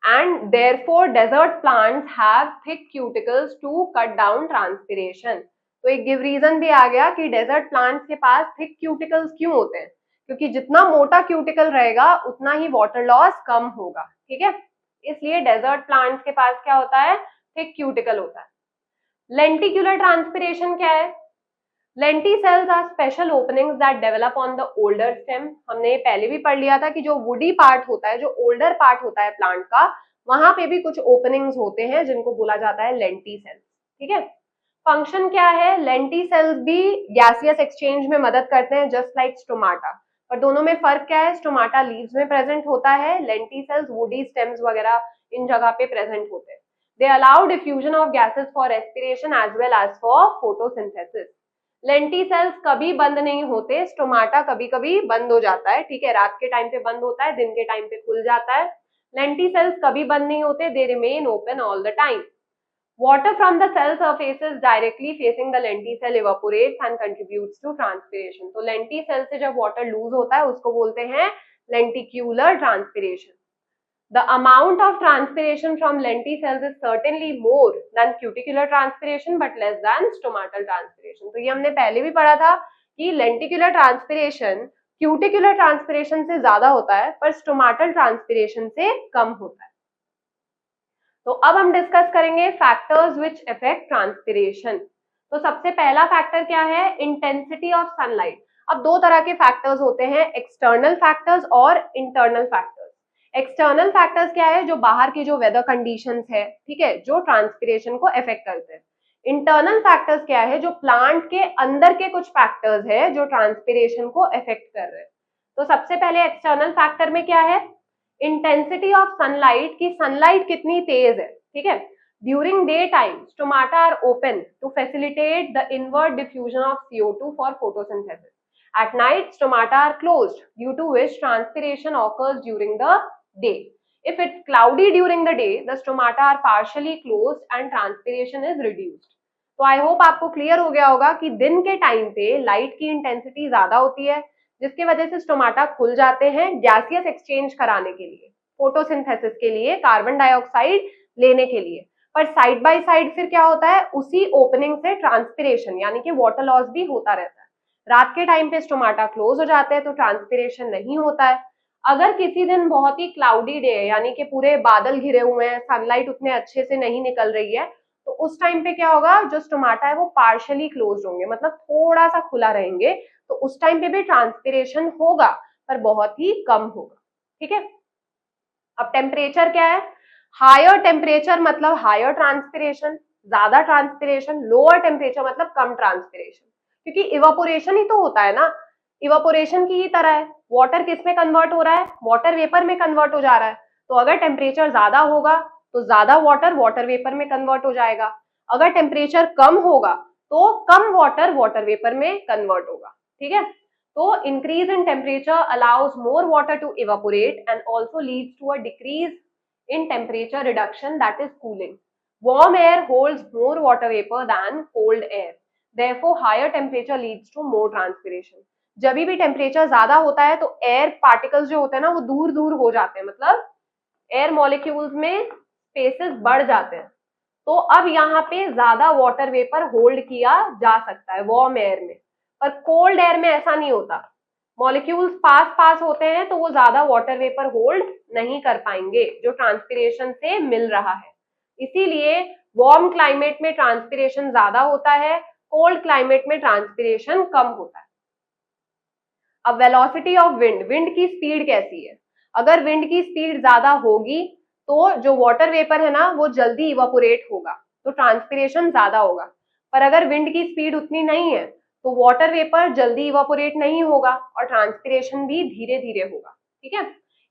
And therefore desert plants have thick cuticles to cut down transpiration. तो एक गिव रीजन भी आ गया कि डेजर्ट प्लांट्स के पास थिक क्यूटिकल्स क्यों होते हैं, क्योंकि जितना मोटा क्यूटिकल रहेगा उतना ही वाटर लॉस कम होगा, ठीक है. इसलिए डेजर्ट प्लांट्स के पास क्या होता है, थिक क्यूटिकल होता है। लेंटिक्यूलर ट्रांसपिरेशन क्या है? Lenticels are special openings that develop on the older stem. हमने पहले भी पढ़ लिया था कि जो वुडी पार्ट होता है, जो ओल्डर पार्ट होता है प्लांट का, वहां पे भी कुछ ओपनिंग्स होते हैं जिनको बोला जाता है लेंटिसेल्स। ठीक है, फंक्शन क्या है? लेंटिसेल्स भी गैसियस एक्सचेंज में मदद करते हैं जस्ट लाइक स्टोमाटा, पर दोनों में फर्क क्या है? स्टोमाटा लीव्स में प्रेजेंट होता है, लेंटिसेल्स वुडी स्टेम्स वगैरह इन जगह पे प्रेजेंट होते हैं। They allow diffusion of gases for respiration as well as for photosynthesis. Lenticels कभी बंद नहीं होते, स्टोमाटा कभी कभी बंद हो जाता है। ठीक है, रात के टाइम पे बंद होता है, दिन के टाइम पे खुल जाता है। लेंटिसेल्स कभी बंद नहीं होते, they remain open all the time. Water from the cell surfaces directly facing the lenticell evaporates and contributes to transpiration. तो lenticell से जब water lose होता है उसको बोलते हैं lenticular transpiration. The amount of transpiration from lenticels is certainly more than cuticular transpiration but less than stomatal transpiration. तो ये हमने पहले भी पढ़ा था कि lenticular transpiration cuticular transpiration से ज्यादा होता है पर stomatal transpiration से कम होता है। तो अब हम डिस्कस करेंगे फैक्टर्स विच इफेक्ट ट्रांसपिरेशन। तो सबसे पहला फैक्टर क्या है? Intensity of sunlight. अब दो तरह के फैक्टर्स होते हैं, एक्सटर्नल फैक्टर्स और इंटरनल फैक्टर्स। एक्सटर्नल फैक्टर्स क्या है? जो बाहर की जो वेदर कंडीशंस है, ठीक है, जो ट्रांसपिरेशन को इफेक्ट करते हैं। इंटरनल फैक्टर्स क्या है? जो प्लांट के अंदर के कुछ फैक्टर्स है जो ट्रांसपिरेशन को इफेक्ट कर रहे हैं। तो सबसे पहले एक्सटर्नल फैक्टर में क्या है? इंटेंसिटी ऑफ सनलाइट, की सनलाइट कितनी तेज है। ठीक है, during day time stomata are open to facilitate the invert diffusion of CO2 for photosynthesis. At night stomata are closed due to which transpiration occurs during the day. If it's cloudy during the day the stomata are partially closed and transpiration is reduced. तो I hope आपको clear हो गया होगा कि दिन के time पे light की इंटेंसिटी ज्यादा होती है जिसकी वजह से स्टोमाटा खुल जाते हैं गैसियस एक्सचेंज कराने के लिए, फोटोसिंथेसिस के लिए, कार्बन डाइऑक्साइड लेने के लिए। पर साइड बाय साइड फिर क्या होता है? उसी ओपनिंग से ट्रांसपिरेशन यानी कि वाटर लॉस भी होता रहता है। रात के टाइम पे स्टोमाटा क्लोज हो जाते हैं तो ट्रांसपिरेशन नहीं होता है। अगर किसी दिन बहुत ही क्लाउडी डे है यानी कि पूरे बादल घिरे हुए हैं, सनलाइट उतने अच्छे से नहीं निकल रही है, तो उस टाइम पे क्या होगा? जो स्टोमाटा है वो पार्शियली क्लोज होंगे, मतलब थोड़ा सा खुला रहेंगे, तो उस टाइम पे भी ट्रांसपिरेशन होगा पर बहुत ही कम होगा। ठीक है, अब टेम्परेचर क्या है? हायर टेम्परेचर मतलब हायर ट्रांसपिरेशन, ज्यादा ट्रांसपिरेशन। लोअर टेम्परेचर मतलब कम ट्रांसपिरेशन, क्योंकि इवापोरेशन ही तो होता है ना, इवापोरेशन की ही तरह है। वाटर किस में कन्वर्ट हो रहा है? वाटर वेपर में कन्वर्ट हो जा रहा है। तो अगर टेम्परेचर ज्यादा होगा तो ज्यादा वाटर वाटर वेपर में कन्वर्ट हो जाएगा, अगर टेम्परेचर कम होगा तो कम वाटर वाटर वेपर में कन्वर्ट होगा। ठीक है, तो increase in temperature allows more water to evaporate and also leads to a decrease in temperature reduction, that is cooling. Warm air holds more water vapor than cold air. Therefore, higher temperature leads to more transpiration. जब भी temperature ज्यादा होता है तो air particles जो होते हैं ना वो दूर दूर हो जाते हैं, मतलब एयर मॉलिक्यूल्स में स्पेसेस बढ़ जाते हैं। तो अब यहाँ पे ज्यादा वाटर वेपर होल्ड किया जा सकता है वार्म एयर में, पर कोल्ड एयर में ऐसा नहीं होता। मॉलिक्यूल्स पास पास होते हैं तो वो ज्यादा वाटर वेपर होल्ड नहीं कर पाएंगे जो ट्रांसपिरेशन से मिल रहा है। इसीलिए वार्म क्लाइमेट में ट्रांसपिरेशन ज्यादा होता है, कोल्ड क्लाइमेट में ट्रांसपिरेशन कम होता है। अब वेलोसिटी ऑफ विंड, विंड की स्पीड कैसी है? अगर विंड की स्पीड ज्यादा होगी तो जो वाटर वेपर है ना वो जल्दी इवापोरेट होगा, तो ट्रांसपिरेशन ज्यादा होगा। पर अगर विंड की स्पीड उतनी नहीं है तो वाटर वेपर जल्दी इवापोरेट नहीं होगा और ट्रांसपिरेशन भी धीरे धीरे होगा। ठीक है,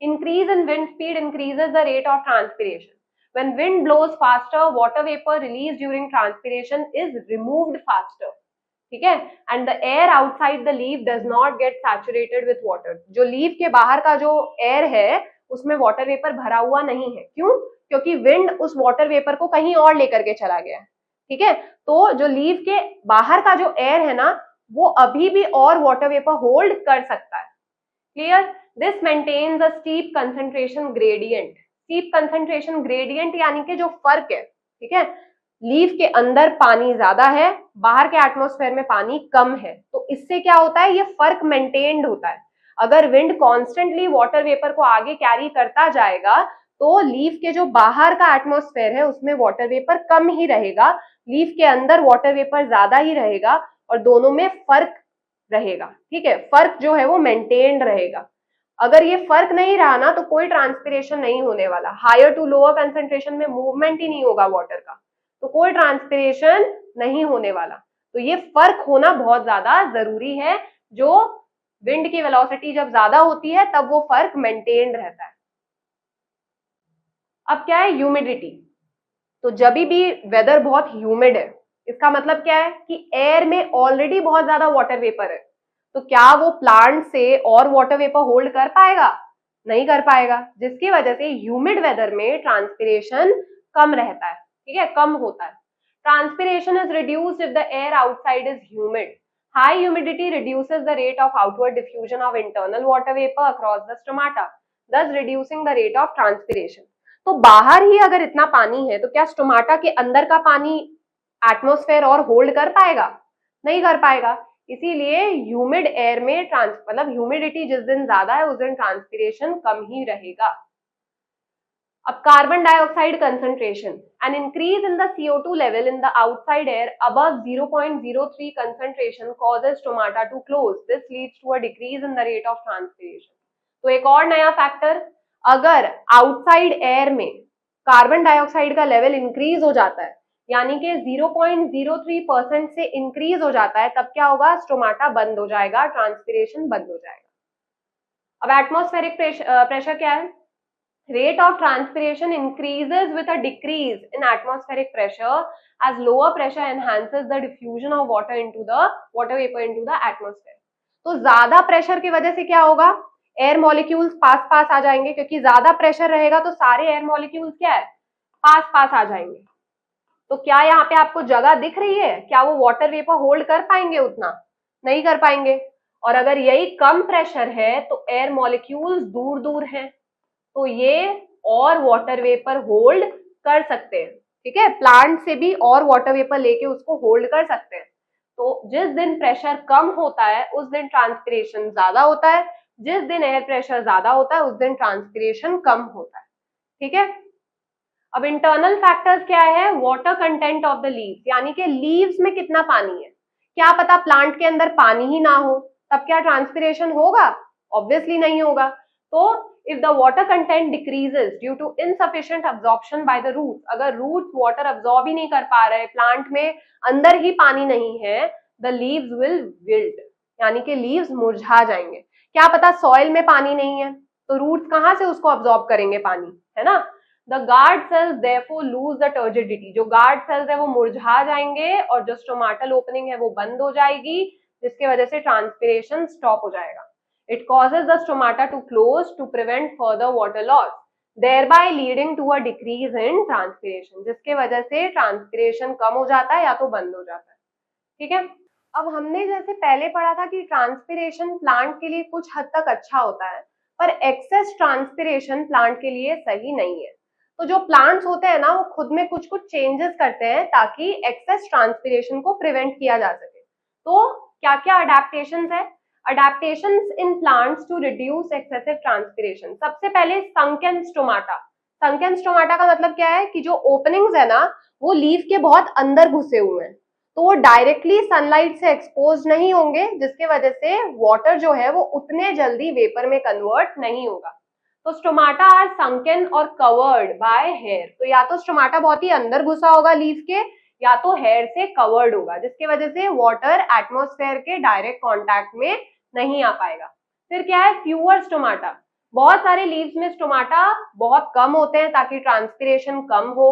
increase in wind speed increases the rate of transpiration. When wind blows faster water vapour release during transpiration is removed faster. ठीक है, and the air outside the leaf does not get saturated with water. जो leaf के बाहर का जो air है उसमें water vapour भरा हुआ नहीं है। क्यों? क्योंकि विंड उस वाटर वेपर को कहीं और लेकर के चला गया है। ठीक है, तो जो लीफ के बाहर का जो एयर है ना वो अभी भी और वाटर वेपर होल्ड कर सकता है। Clear? This maintains a steep concentration gradient. Steep concentration gradient यानी कि जो फर्क है, ठीक है, लीफ के अंदर पानी ज्यादा है, बाहर के एटमॉस्फेयर में पानी कम है, तो इससे क्या होता है? ये फर्क मेंटेन्ड होता है। अगर विंड कॉन्स्टेंटली वाटर वेपर को आगे कैरी करता जाएगा तो लीफ के जो बाहर का एटमॉस्फेयर है उसमें वाटर वेपर कम ही रहेगा, लीफ के अंदर वाटर वेपर ज्यादा ही रहेगा और दोनों में फर्क रहेगा। ठीक है, फर्क जो है वो मेंटेन्ड रहेगा। अगर ये फर्क नहीं रहा ना तो कोई ट्रांसपिरेशन नहीं होने वाला, हायर टू लोअर कंसेंट्रेशन में मूवमेंट ही नहीं होगा वाटर का, तो कोई ट्रांसपिरेशन नहीं होने वाला। तो ये फर्क होना बहुत ज्यादा जरूरी है, जो विंड की वेलोसिटी जब ज्यादा होती है तब वो फर्क मेंटेन्ड रहता है। अब क्या है, ह्यूमिडिटी। तो जब भी वेदर बहुत ह्यूमिड है, इसका मतलब क्या है कि एयर में ऑलरेडी बहुत ज्यादा वाटर वेपर है, तो क्या वो प्लांट से और वाटर वेपर होल्ड कर पाएगा? नहीं कर पाएगा, जिसकी वजह से ह्यूमिड वेदर में ट्रांसपिरेशन कम रहता है। ठीक है, कम होता है। Transpiration is reduced if the air outside is humid. High humidity reduces the rate of outward diffusion of internal water vapour across the stomata, thus reducing the rate of transpiration। तो बाहर ही अगर इतना पानी है तो क्या स्टोमाटा के अंदर का पानी एटमॉस्फेयर और होल्ड कर पाएगा? नहीं कर पाएगा। इसीलिए ह्यूमिड एयर में मतलब ह्यूमिडिटी जिस दिन ज्यादा है उस दिन ट्रांसपिरेशन कम ही रहेगा। अब carbon dioxide concentration, an increase in the CO2 level in the outside air above 0.03 concentration causes stomata to close. This leads to a decrease in the rate of transpiration। तो एक और नया फैक्टर, अगर outside air में carbon dioxide का level increase हो जाता है, यानी कि 0.03% से इंक्रीज हो जाता है, तब क्या होगा? स्टोमाटा बंद हो जाएगा, ट्रांसपिरेशन बंद हो जाएगा। अब एटमॉस्फेरिक प्रेशर क्या है? Rate of transpiration increases with a decrease in atmospheric pressure as lower pressure enhances the diffusion of water vapor into the atmosphere। तो ज्यादा प्रेशर की वजह से क्या होगा? एयर मॉलिक्यूल्स पास पास आ जाएंगे, क्योंकि ज्यादा प्रेशर रहेगा तो सारे एयर मॉलिक्यूल्स क्या है? पास पास आ जाएंगे। तो क्या यहाँ पे आपको जगह दिख रही है? क्या वो वाटर वेपर होल्ड कर पाएंगे? उतना नहीं कर पाएंगे। और अगर यही कम प्रेशर है तो एयर मॉलिक्यूल्स दूर दूर हैं, तो ये और वाटर वेपर होल्ड कर सकते हैं। ठीक है, प्लांट से भी और वाटर वेपर लेके उसको होल्ड कर सकते हैं। तो जिस दिन प्रेशर कम होता है उस दिन ट्रांसपिरेशन ज्यादा होता है, जिस दिन एयर प्रेशर ज्यादा होता है उस दिन ट्रांसपिरेशन कम होता है। ठीक है, अब इंटरनल फैक्टर्स क्या है? Water content of the leaves, यानी कि लीव्स में कितना पानी है। क्या पता प्लांट के अंदर पानी ही ना हो, तब क्या ट्रांसपिरेशन होगा? ऑब्वियसली नहीं होगा। तो if the water content decreases due to insufficient absorption by the roots, अगर roots water absorb ही नहीं कर पा रहे, प्लांट में अंदर ही पानी नहीं है, the leaves will wilt, यानी कि लीव्स मुरझा जाएंगे। क्या पता सॉइल में पानी नहीं है, तो रूट्स कहाँ से उसको अब्सॉर्ब करेंगे पानी, है ना? The guard cells therefore lose the turgidity, जो guard cells है वो मुरझा जाएंगे और जो स्टोमाटल ओपनिंग है वो बंद हो जाएगी, जिसकी वजह से ट्रांसपिरेशन स्टॉप हो जाएगा। It causes the stomata to close to prevent further water loss, thereby leading to a decrease in transpiration, जिसके वजह से ट्रांसपिरेशन कम हो जाता है या तो बंद हो जाता है। ठीक है, अब हमने जैसे पहले पढ़ा था कि ट्रांसपिरेशन प्लांट के लिए कुछ हद तक अच्छा होता है, पर एक्सेस ट्रांसपिरेशन प्लांट के लिए सही नहीं है। तो जो प्लांट्स होते हैं ना वो खुद में कुछ कुछ चेंजेस करते हैं ताकि एक्सेस ट्रांसपिरेशन को प्रिवेंट किया जा सके। तो क्या क्या अडेप्टेशंस है? Adaptations in plants to reduce excessive transpiration। सबसे पहले sunken stomata। sunken stomata का मतलब क्या है कि जो ओपनिंग्स है ना वो लीफ के बहुत अंदर घुसे हुए हैं, तो वो डायरेक्टली सनलाइट से एक्सपोज नहीं होंगे, जिसके वजह से वाटर जो है वो उतने जल्दी वेपर में कन्वर्ट नहीं होगा। तो स्टोमाटा आर sunken और कवर्ड बाय हेयर। तो या तो स्टोमाटा बहुत ही अंदर घुसा होगा लीफ के, या तो हेयर से कवर्ड होगा, जिसकी वजह से वाटर एटमॉस्फेयर के डायरेक्ट कांटेक्ट में नहीं आ पाएगा। फिर क्या है? Fewer stomata. बहुत सारे लीव्स में स्टोमाटा बहुत कम होते हैं ताकि ट्रांसपिरेशन कम हो।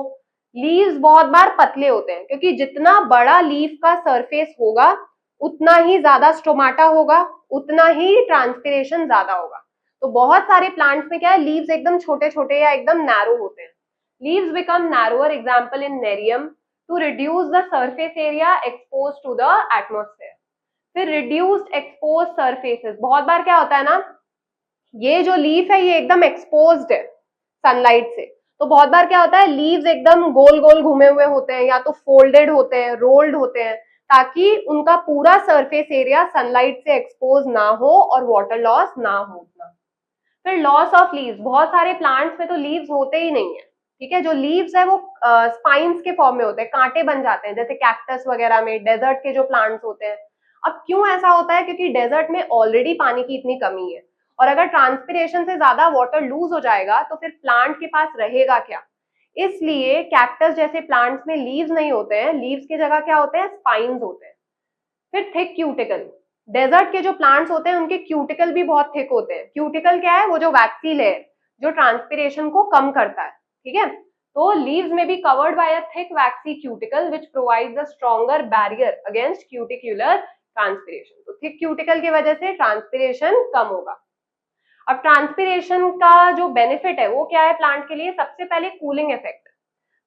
लीव्स बहुत बार पतले होते हैं, क्योंकि जितना बड़ा लीफ का सरफेस होगा उतना ही ज्यादा स्टोमाटा होगा, उतना ही ट्रांसपिरेशन ज्यादा होगा। तो बहुत सारे प्लांट्स में क्या है, लीव्स एकदम छोटे छोटे या एकदम नैरो होते हैं। Leaves become narrower, example in Nerium, to reduce the surface area expose to the atmosphere. फिर रिड्यूस्ड एक्सपोज सरफेसेस, बहुत बार क्या होता है ना, ये जो लीफ है ये एकदम एक्सपोज्ड है सनलाइट से, तो बहुत बार क्या होता है लीव्स एकदम गोल गोल घूमे हुए होते हैं या तो फोल्डेड होते हैं, रोल्ड होते हैं, ताकि उनका पूरा सरफेस एरिया सनलाइट से एक्सपोज ना हो और वाटर लॉस ना हो उतना। फिर लॉस ऑफ लीव्स, बहुत सारे प्लांट्स में तो लीव्स होते ही नहीं है, ठीक है। जो लीव्स है वो स्पाइन्स के फॉर्म में होते हैं, कांटे बन जाते हैं, जैसे कैक्टस वगैरह में, डेजर्ट के जो प्लांट्स होते हैं। अब क्यों ऐसा होता है? क्योंकि डेजर्ट में ऑलरेडी पानी की इतनी कमी है, और अगर ट्रांसपिरेशन से ज्यादा वाटर लूज हो जाएगा तो फिर प्लांट के पास रहेगा क्या? इसलिए कैक्टस जैसे प्लांट्स में लीव्स नहीं होते हैं, लीव्स की जगह क्या होते हैं? स्पाइन्स होते हैं। फिर थिक क्यूटिकल, डेजर्ट के जो प्लांट्स होते हैं उनके क्यूटिकल भी बहुत थिक होते हैं। क्यूटिकल क्या है? वो जो वैक्सी लेयर जो ट्रांसपिरेशन को कम करता है, ठीक है। तो लीव्स में be covered by a thick vaccine cuticle which provides a stronger barrier against cuticular transpiration. तो थिक क्यूटिकल की वजह से ट्रांसपिरेशन कम होगा। अब ट्रांसपिरेशन का जो बेनिफिट है वो क्या है प्लांट के लिए? सबसे पहले कूलिंग इफेक्ट।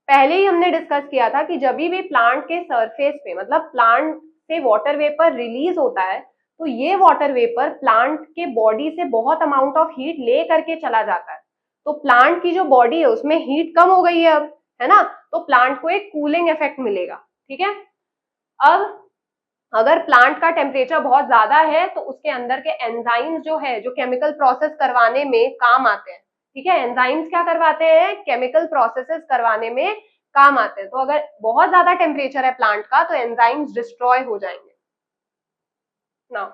पहले ही हमने डिस्कस किया था कि जब भी प्लांट के सरफेस पे, मतलब प्लांट से वाटर वेपर रिलीज होता है, तो ये वाटर वेपर प्लांट के बॉडी से बहुत अमाउंट ऑफ हीट ले करके चला जाता है। तो प्लांट की जो बॉडी है उसमें हीट कम हो गई है अब, है ना, तो प्लांट को एक कूलिंग इफेक्ट मिलेगा, ठीक है। अब अगर प्लांट का टेम्परेचर बहुत ज्यादा है तो उसके अंदर के एंजाइम्स जो है, जो केमिकल प्रोसेस करवाने में काम आते हैं, ठीक है। एंजाइम्स क्या करवाते हैं? केमिकल प्रोसेसेस करवाने में काम आते हैं। तो अगर बहुत ज्यादा टेम्परेचर है प्लांट का तो एंजाइम्स डिस्ट्रॉय हो जाएंगे। Now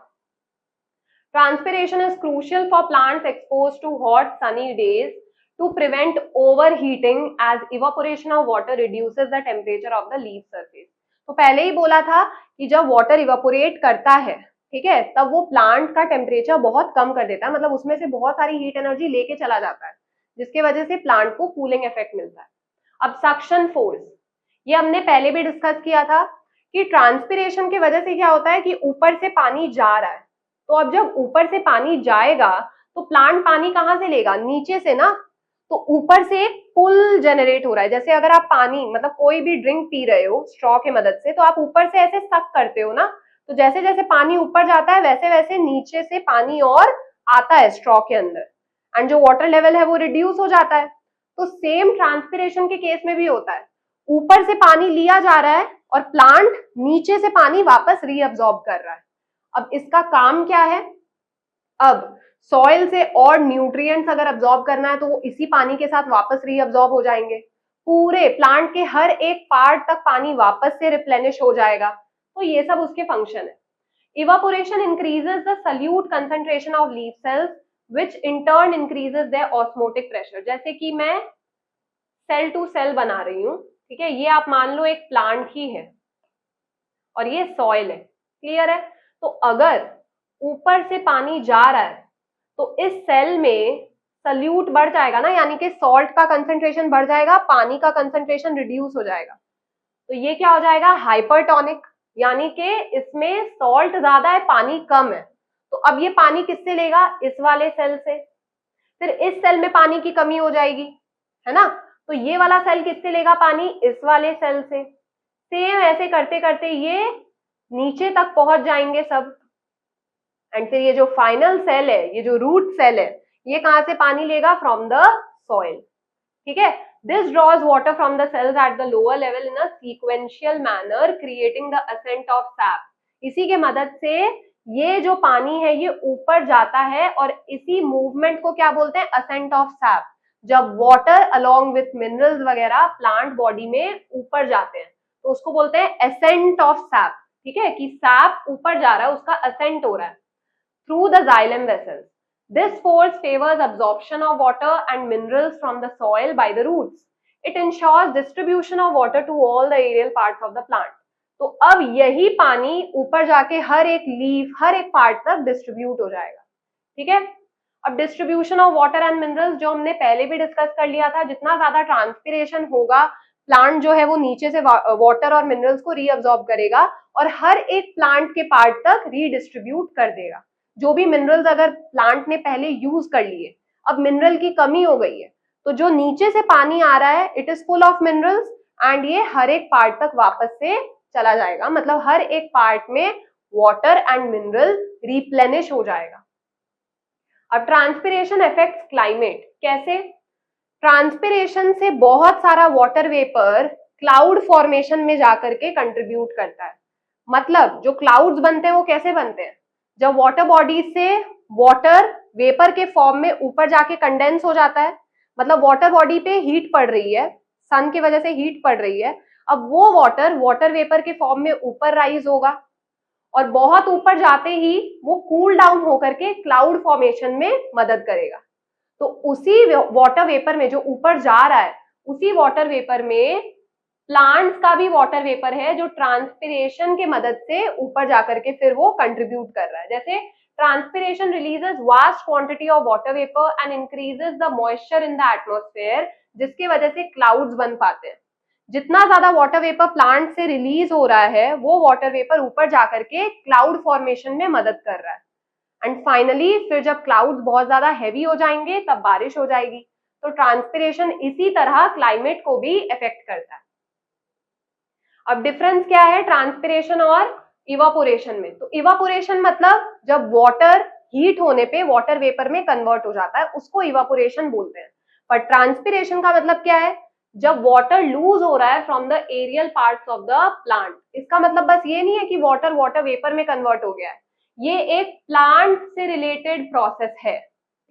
transpiration is crucial for plants exposed to hot sunny days to prevent overheating as evaporation of water reduces the temperature of the leaf surface। तो पहले ही बोला था कि जब वाटर इवापोरेट करता है, ठीक है, तब वो प्लांट का टेम्परेचर बहुत कम कर देता है, मतलब उसमें से बहुत सारी हीट एनर्जी लेके चला जाता है, जिसकी वजह से प्लांट को कूलिंग इफेक्ट मिलता है। अब सक्शन फोर्स, ये हमने पहले भी डिस्कस किया था कि ट्रांसपिरेशन की वजह से क्या होता है कि ऊपर से पानी जा रहा है। तो अब जब ऊपर से पानी जाएगा तो प्लांट पानी कहाँ से लेगा? नीचे से ना। तो ऊपर से एक पुल जनरेट हो रहा है। जैसे अगर आप पानी, मतलब कोई भी ड्रिंक पी रहे हो स्ट्रॉ की मदद से, तो आप ऊपर से ऐसे सक करते हो ना, तो जैसे जैसे पानी ऊपर जाता है वैसे वैसे नीचे से पानी और आता है स्ट्रॉ के अंदर, एंड जो वाटर लेवल है वो रिड्यूस हो जाता है। तो सेम ट्रांसपिरेशन के केस में भी होता है, ऊपर से पानी लिया जा रहा है और प्लांट नीचे से पानी वापस रीअब्सॉर्ब कर रहा है। अब इसका काम क्या है? अब सॉइल से और न्यूट्रिएंट्स अगर अब्सॉर्ब करना है तो वो इसी पानी के साथ वापस रीअब्सॉर्ब हो जाएंगे, पूरे प्लांट के हर एक पार्ट तक पानी वापस से रिप्लेनिश हो जाएगा। तो ये सब उसके फंक्शन है। Evaporation increases the solute concentration of leaf cells which in turn increases their osmotic pressure. जैसे कि मैं सेल टू सेल बना रही हूँ, ठीक है, ये आप मान लो एक प्लांट ही है और ये सॉइल है, क्लियर है। तो अगर ऊपर से पानी जा रहा है तो इस सेल में सल्यूट बढ़ जाएगा ना, यानी कि सॉल्ट का कंसंट्रेशन बढ़ जाएगा, पानी का कंसंट्रेशन रिड्यूस हो जाएगा। तो ये क्या हो जाएगा? हाइपरटोनिक, यानी कि इसमें सॉल्ट ज्यादा है, पानी कम है। तो अब ये पानी किससे लेगा? इस वाले सेल से। फिर इस सेल में पानी की कमी हो जाएगी, है ना, तो ये वाला सेल किससे लेगा पानी? इस वाले सेल से। सेम ऐसे करते करते ये नीचे तक पहुंच जाएंगे सब, एंड फिर ये जो फाइनल सेल है, ये जो रूट सेल है, ये कहां से पानी लेगा? फ्रॉम द सॉइल, ठीक है। This draws water from the cells at the lower level in a sequential manner creating the ascent of sap. इसी के मदद से ये जो पानी है ये ऊपर जाता है और इसी मूवमेंट को क्या बोलते हैं? Ascent of sap. जब वाटर अलोंग विथ मिनरल्स वगैरह प्लांट बॉडी में ऊपर जाते हैं तो उसको बोलते हैं असेंट ऑफ सैप, ठीक है, कि सैप ऊपर जा रहा है, उसका असेंट हो रहा है through the xylem vessels. This force favors absorption of water and minerals from the soil by the roots. It ensures distribution of water to all the aerial parts of the plant. तो अब यही पानी ऊपर जाके हर एक leaf, हर एक part तक distribute हो जाएगा, ठीक है। अब distribution of water and minerals जो हमने पहले भी डिस्कस कर लिया था, जितना ज्यादा ट्रांसपिरेशन होगा प्लांट जो है वो नीचे से वाटर और मिनरल्स को रीअब्सॉर्ब करेगा और हर एक प्लांट के पार्ट तक रीडिस्ट्रीब्यूट कर देगा। जो भी मिनरल्स अगर प्लांट ने पहले यूज कर लिए, अब मिनरल की कमी हो गई है, तो जो नीचे से पानी आ रहा है it is full of minerals and ये हर एक पार्ट तक वापस से चला जाएगा, मतलब हर एक पार्ट में वाटर एंड मिनरल रिप्लेनिश हो जाएगा। अब ट्रांसपिरेशन अफेक्ट्स क्लाइमेट। कैसे? ट्रांसपिरेशन से बहुत सारा वाटर वेपर क्लाउड फॉर्मेशन में जाकर के कंट्रीब्यूट करता है। मतलब जो क्लाउड्स बनते हैं वो कैसे बनते हैं? जब वाटर बॉडी से वाटर वेपर के फॉर्म में ऊपर जाके कंडेंस हो जाता है, मतलब वाटर बॉडी पे हीट पड़ रही है, सन की वजह से हीट पड़ रही है। अब वो वाटर वेपर के फॉर्म में ऊपर राइज होगा और बहुत ऊपर जाते ही वो कूल डाउन होकर के क्लाउड फॉर्मेशन में मदद करेगा। तो उसी वाटर वेपर में जो ऊपर जा रहा है, उसी वाटर वेपर में प्लांट्स का भी वाटर वेपर है जो ट्रांसपिरेशन के मदद से ऊपर जाकर के फिर वो कंट्रीब्यूट कर रहा है। जैसे transpiration releases vast quantity of water vapour and increases the moisture in the atmosphere, जिसकी वजह से क्लाउड्स बन पाते हैं। जितना ज्यादा वाटर वेपर प्लांट से रिलीज हो रहा है, वो वाटर वेपर ऊपर जाकर के क्लाउड फॉर्मेशन में मदद कर रहा है। एंड फाइनली फिर जब क्लाउड्स बहुत ज्यादा हैवी हो जाएंगे तब बारिश हो जाएगी। तो ट्रांसपिरेशन इसी तरह क्लाइमेट को भी इफेक्ट करता है। अब डिफरेंस क्या है ट्रांसपिरेशन और इवापोरेशन में? तो इवापोरेशन मतलब जब वाटर हीट होने पे वाटर वेपर में कन्वर्ट हो जाता है, उसको इवापोरेशन बोलते हैं। पर ट्रांसपिरेशन का मतलब क्या है? जब वाटर लूज हो रहा है from the aerial parts of the plant. इसका मतलब बस ये नहीं है कि वाटर वाटर वेपर में कन्वर्ट हो गया है, ये एक प्लांट से रिलेटेड प्रोसेस है,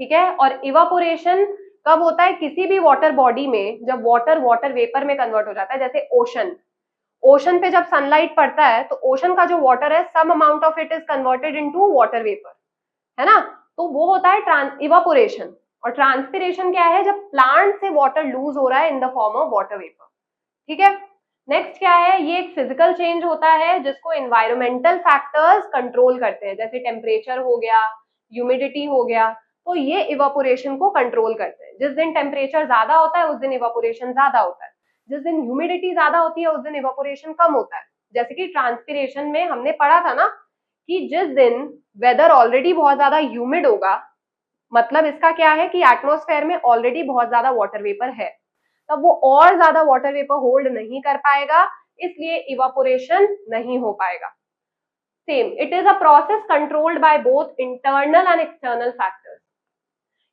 ठीक है। और इवापोरेशन कब होता है? किसी भी वाटर बॉडी में जब वाटर वाटर वेपर में कन्वर्ट हो जाता है। जैसे ओशन पे जब सनलाइट पड़ता है तो ओशन का जो वाटर है, some amount of it is converted into water vapour, है ना। तो वो होता है इवापोरेशन। और ट्रांसपिरेशन क्या है? जब प्लांट से वाटर लूज हो रहा है इन the form of water vapour, ठीक है। नेक्स्ट क्या है? ये एक फिजिकल चेंज होता है जिसको एनवायरमेंटल फैक्टर्स कंट्रोल करते हैं, जैसे टेम्परेचर हो गया, ह्यूमिडिटी हो गया। तो ये इवापोरेशन को कंट्रोल करते हैं। जिस दिन टेम्परेचर ज्यादा होता है उस दिन इवापोरेशन ज्यादा होता है, जिस दिन ह्यूमिडिटी ज्यादा होती है उस दिन इवापोरेशन कम होता है। जैसे कि ट्रांसपिरेशन में हमने पढ़ा था ना कि जिस दिन वेदर ऑलरेडी बहुत ज्यादा ह्यूमिड होगा, मतलब इसका क्या है कि एटमॉस्फेयर में ऑलरेडी बहुत ज्यादा वाटर वेपर है, तब वो और ज्यादा वाटर वेपर होल्ड नहीं कर पाएगा, इसलिए इवापोरेशन नहीं हो पाएगा। Same, it is a process controlled by both internal and external factors.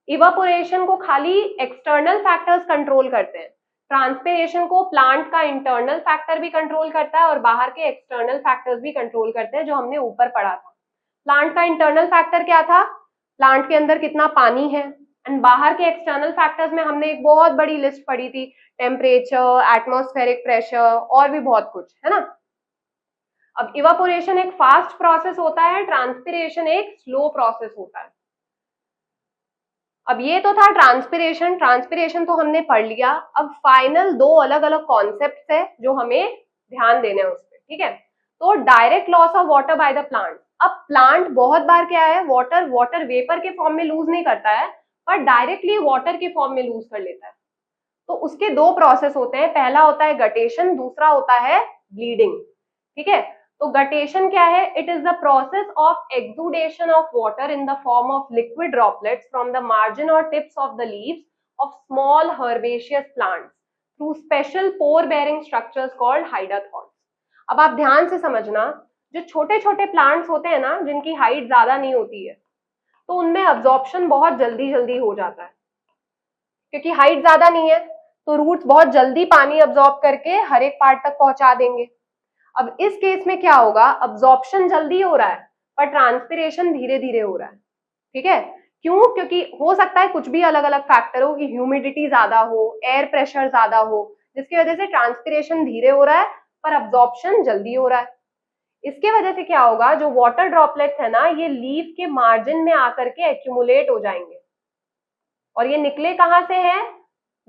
Evaporation को खाली एक्सटर्नल फैक्टर्स कंट्रोल करते हैं, ट्रांसपिरेशन को प्लांट का इंटरनल फैक्टर भी कंट्रोल करता है और बाहर के एक्सटर्नल फैक्टर्स भी कंट्रोल करते हैं, जो हमने ऊपर पढ़ा था। प्लांट का इंटरनल फैक्टर क्या था? प्लांट के अंदर कितना पानी है। एंड बाहर के एक्सटर्नल फैक्टर्स में हमने एक बहुत बड़ी लिस्ट पढ़ी थी, टेम्परेचर, एटमॉस्फेरिक प्रेशर और भी बहुत कुछ, है ना। अब इवापोरेशन एक फास्ट प्रोसेस होता है, ट्रांसपिरेशन एक स्लो प्रोसेस होता है। अब ये तो था ट्रांसपिरेशन तो हमने पढ़ लिया। अब फाइनल दो अलग अलग कॉन्सेप्ट है जो हमें ध्यान देने हैं उस पर, ठीक है। तो direct loss of water by the plant. अब प्लांट बहुत बार क्या है, वाटर वेपर के फॉर्म में लूज नहीं करता है, पर डायरेक्टली वाटर के फॉर्म में लूज कर लेता है। तो उसके दो प्रोसेस होते हैं, पहला होता है गटेशन, दूसरा होता है ब्लीडिंग, ठीक है। तो गटेशन क्या है? It is the process of exudation of water in the form of liquid droplets from the margin और tips of the leaves of small herbaceous plants through special pore bearing structures called hydathodes. अब आप ध्यान से समझना, जो छोटे छोटे plants होते हैं ना, जिनकी हाइट ज्यादा नहीं होती है, तो उनमें अब्जॉर्प्शन बहुत जल्दी जल्दी हो जाता है, क्योंकि हाइट ज्यादा नहीं है तो रूट्स बहुत जल्दी पानी अब्जॉर्ब करके हर एक पार्ट तक पहुंचा देंगे। अब इस केस में क्या होगा? अब्जॉर्प्शन जल्दी हो रहा है पर ट्रांसपिरेशन धीरे धीरे हो रहा है, ठीक है। क्यों? क्योंकि हो सकता है कुछ भी अलग अलग फैक्टर हो, कि ह्यूमिडिटी ज्यादा हो, एयर प्रेशर ज्यादा हो, जिसकी वजह से ट्रांसपिरेशन धीरे हो रहा है पर अब्जॉर्प्शन जल्दी हो रहा है। इसके वजह से क्या होगा, जो वाटर ड्रॉपलेट्स है ना, ये लीफ के मार्जिन में आकर के एक्यूमुलेट हो जाएंगे। और ये निकले कहां से हैं?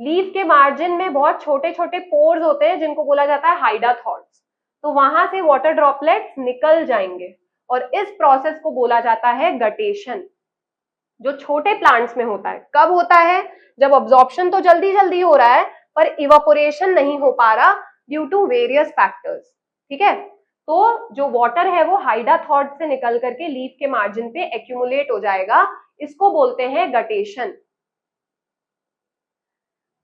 लीफ के मार्जिन में बहुत छोटे छोटे पोर्स होते हैं जिनको बोला जाता है हाइडाथॉर्न्स। तो वहां से वाटर ड्रॉपलेट्स निकल जाएंगे और इस प्रोसेस को बोला जाता है गटेशन, जो छोटे प्लांट्स में होता है। कब होता है? जब अब्जॉर्प्शन तो जल्दी जल्दी हो रहा है पर इवापोरेशन नहीं हो पा रहा ड्यू टू वेरियस फैक्टर्स, ठीक है। तो जो वाटर है वो हाइडाथॉर्न से निकल करके लीफ के मार्जिन पे एक्यूमुलेट हो जाएगा, इसको बोलते हैं गटेशन।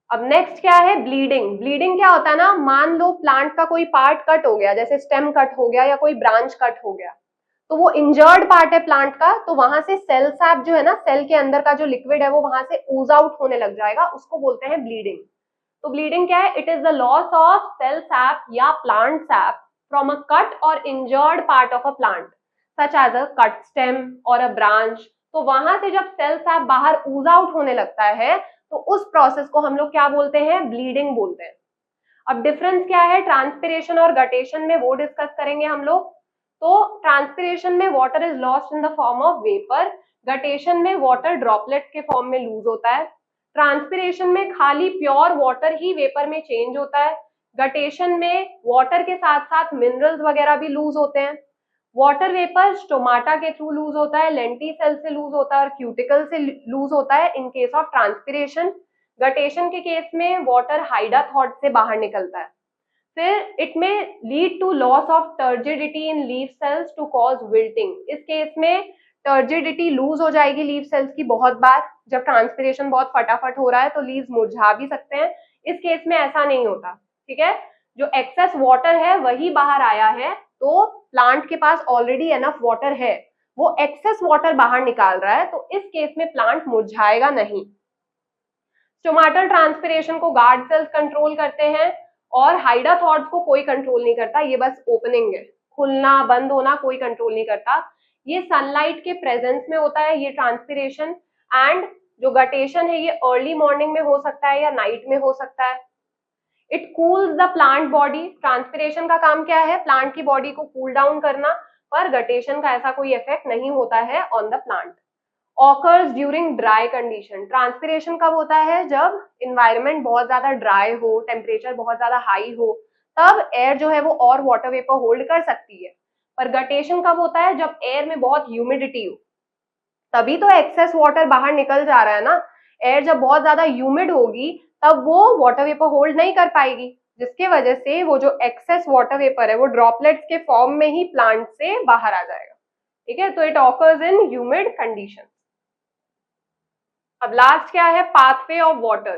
अब नेक्स्ट क्या है? ब्लीडिंग। ब्लीडिंग क्या होता है ना, मान लो प्लांट का कोई पार्ट कट हो गया, जैसे स्टेम कट हो गया या कोई ब्रांच कट हो गया, तो वो इंजर्ड पार्ट है प्लांट का, तो वहां से सेल सैप जो है ना, सेल के अंदर का जो लिक्विड है वो वहां से ऊज आउट होने लग जाएगा, उसको बोलते हैं ब्लीडिंग। तो ब्लीडिंग क्या है? It is the loss of cell sap या plant sap from a cut और injured part of a plant such as a cut stem और अ ब्रांच। तो वहां से जब सेल सैप बाहर ऊज आउट होने लगता है तो उस प्रोसेस को हम लोग क्या बोलते हैं, ब्लीडिंग बोलते हैं। अब डिफरेंस क्या है ट्रांसपिरेशन और गटेशन में, वो डिस्कस करेंगे हम लोग। तो ट्रांसपिरेशन में water is lost in the form of vapour, guttation में वाटर ड्रॉपलेट्स के फॉर्म में लूज होता है। ट्रांसपिरेशन में खाली प्योर वाटर ही वेपर में चेंज होता है, गटेशन में वाटर के साथ साथ मिनरल्स वगैरह भी लूज होते हैं। वाटर वेपर स्टोमाटा के थ्रू लूज होता है, लेंटी सेल से लूज होता है और क्यूटिकल से लूज होता है in case of transpiration. Guttation के केस में वाटर हाइडा थॉट से बाहर निकलता है। फिर it may lead to loss of turgidity in leaf cells to cause wilting. इस केस में टर्जिडिटी लूज हो जाएगी लीफ सेल्स की बहुत बार, जब ट्रांसपिरेशन बहुत फटाफट हो रहा है तो लीव्स मुरझा भी सकते हैं। इस केस में ऐसा नहीं होता, ठीक है। जो एक्सेस वाटर है वही बाहर आया है, तो प्लांट के पास ऑलरेडी एनफ वाटर है, वो एक्सेस वाटर बाहर निकाल रहा है, तो इस केस में प्लांट मुरझाएगा नहीं। स्टोमाटल ट्रांसपिरेशन को गार्ड सेल्स कंट्रोल करते हैं और हाइडा थॉट्स को कोई कंट्रोल नहीं करता, ये बस ओपनिंग है, खुलना बंद होना कोई कंट्रोल नहीं करता। ये सनलाइट के प्रेजेंस में होता है ये ट्रांसपिरेशन। एंड जो गटेशन है ये अर्ली मॉर्निंग में हो सकता है या नाइट में हो सकता है। It cools the plant body. Transpiration का काम क्या है, प्लांट की बॉडी को कूल डाउन करना, पर गटेशन का ऐसा कोई इफेक्ट नहीं होता है on the plant. Occurs during dry condition. Transpiration कब होता है, जब इन्वायरमेंट बहुत ज्यादा ड्राई हो, टेम्परेचर बहुत ज्यादा हाई हो, तब एयर जो है वो और वाटर वेपर होल्ड कर सकती है। पर गटेशन कब होता है, जब एयर में बहुत ह्यूमिडिटी हो, तभी तो एक्सेस वाटर बाहर निकल जा रहा है ना। एयर जब बहुत ज्यादा ह्यूमिड होगी तब वो वाटर वेपर होल्ड नहीं कर पाएगी, जिसके वजह से वो जो एक्सेस वाटर वेपर है वो ड्रॉपलेट्स के फॉर्म में ही प्लांट से बाहर आ जाएगा, ठीक है। तो it occurs in humid condition. अब लास्ट क्या है, पाथवे ऑफ वाटर।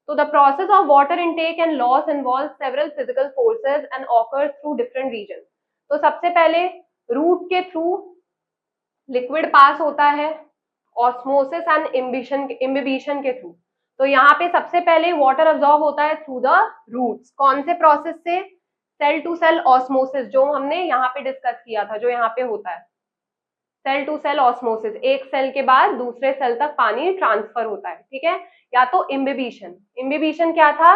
तो the process of water intake and loss involve several physical forces and occurs through different region. तो सबसे पहले रूट के थ्रू लिक्विड पास होता है, ऑस्मोसिस एंड इम्बिबिशन के थ्रू। तो यहाँ पे सबसे पहले वाटर अब्सॉर्ब होता है थ्रू द रूट्स। कौन से प्रोसेस से, सेल टू सेल ऑस्मोसिस, जो हमने यहाँ पे डिस्कस किया था, जो यहाँ पे होता है सेल टू सेल ऑस्मोसिस, एक सेल के बाद दूसरे सेल तक पानी ट्रांसफर होता है, ठीक है। या तो इम्बिबिशन। इम्बिबिशन क्या था,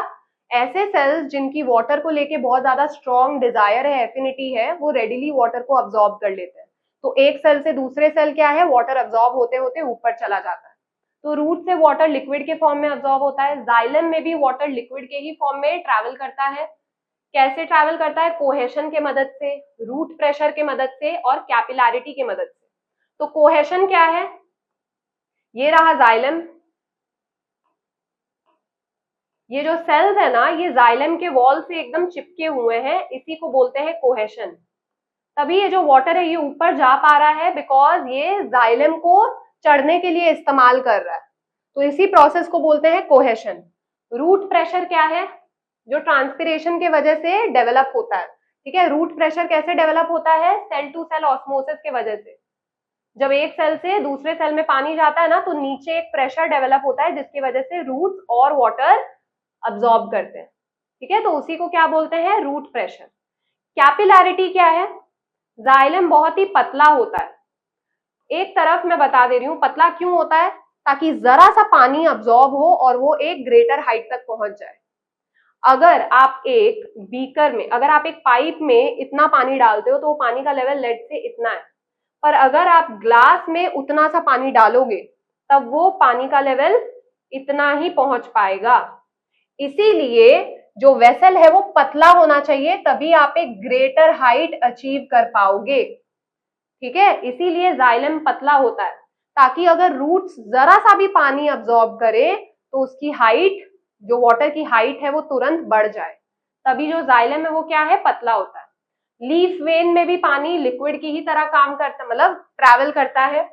ऐसे सेल्स जिनकी वाटर को लेके बहुत ज्यादा स्ट्रॉन्ग डिजायर है, एफिनिटी है, वो रेडिली वाटर को अब्सॉर्ब कर लेते हैं। तो एक सेल से दूसरे सेल क्या है, वाटर अब्सॉर्ब होते होते ऊपर चला जाता है। तो रूट से वाटर लिक्विड के फॉर्म में अब्सॉर्ब होता है। जाइलम में भी वाटर लिक्विड के ही फॉर्म में ट्रैवल करता है। कैसे ट्रैवल करता है, कोहेशन के मदद से, रूट प्रेशर के मदद से और कैपिलैरिटी की मदद से। तो कोहेशन क्या है, ये रहा जाइलम, ये जो सेल्स है ना ये जाइलम के वॉल से एकदम चिपके हुए हैं, इसी को बोलते हैं कोहेशन। तभी ये जो वाटर है ये ऊपर जा पा रहा है, बिकॉज ये जाइलम को चढ़ने के लिए इस्तेमाल कर रहा है। तो इसी प्रोसेस को बोलते हैं कोहेशन। रूट प्रेशर क्या है, जो ट्रांसपिरेशन के वजह से डेवलप होता है, ठीक है। रूट प्रेशर कैसे डेवलप होता है, सेल टू सेल ऑस्मोसिस के वजह से। जब एक सेल से दूसरे सेल में पानी जाता है ना, तो नीचे एक प्रेशर डेवलप होता है जिसकी वजह से रूट्स और वाटर अब्सॉर्ब करते हैं, ठीक है। तो उसी को क्या बोलते हैं, रूट प्रेशर। कैपिलैरिटी क्या है, जाइलम बहुत ही पतला होता है। एक तरफ मैं बता दे रही हूँ पतला क्यों होता है, ताकि जरा सा पानी अब्सॉर्ब हो और वो एक ग्रेटर हाइट तक पहुंच जाए। अगर आप एक बीकर में, अगर आप एक पाइप में इतना पानी डालते हो तो वो पानी का लेवल लेट से इतना है, पर अगर आप ग्लास में उतना सा पानी डालोगे तब वो पानी का लेवल इतना ही पहुंच पाएगा। इसीलिए जो वेसल है वो पतला होना चाहिए, तभी आप एक ग्रेटर हाइट अचीव कर पाओगे, ठीक है। इसीलिए जाइलम पतला होता है, ताकि अगर रूट्स जरा सा भी पानी अब्सॉर्ब करे तो उसकी हाइट, जो वाटर की हाइट है वो तुरंत बढ़ जाए। तभी जो जाइलम है वो क्या है, पतला होता है। लीफ वेन में भी पानी लिक्विड की ही तरह काम करता है, मतलब ट्रैवल करता है।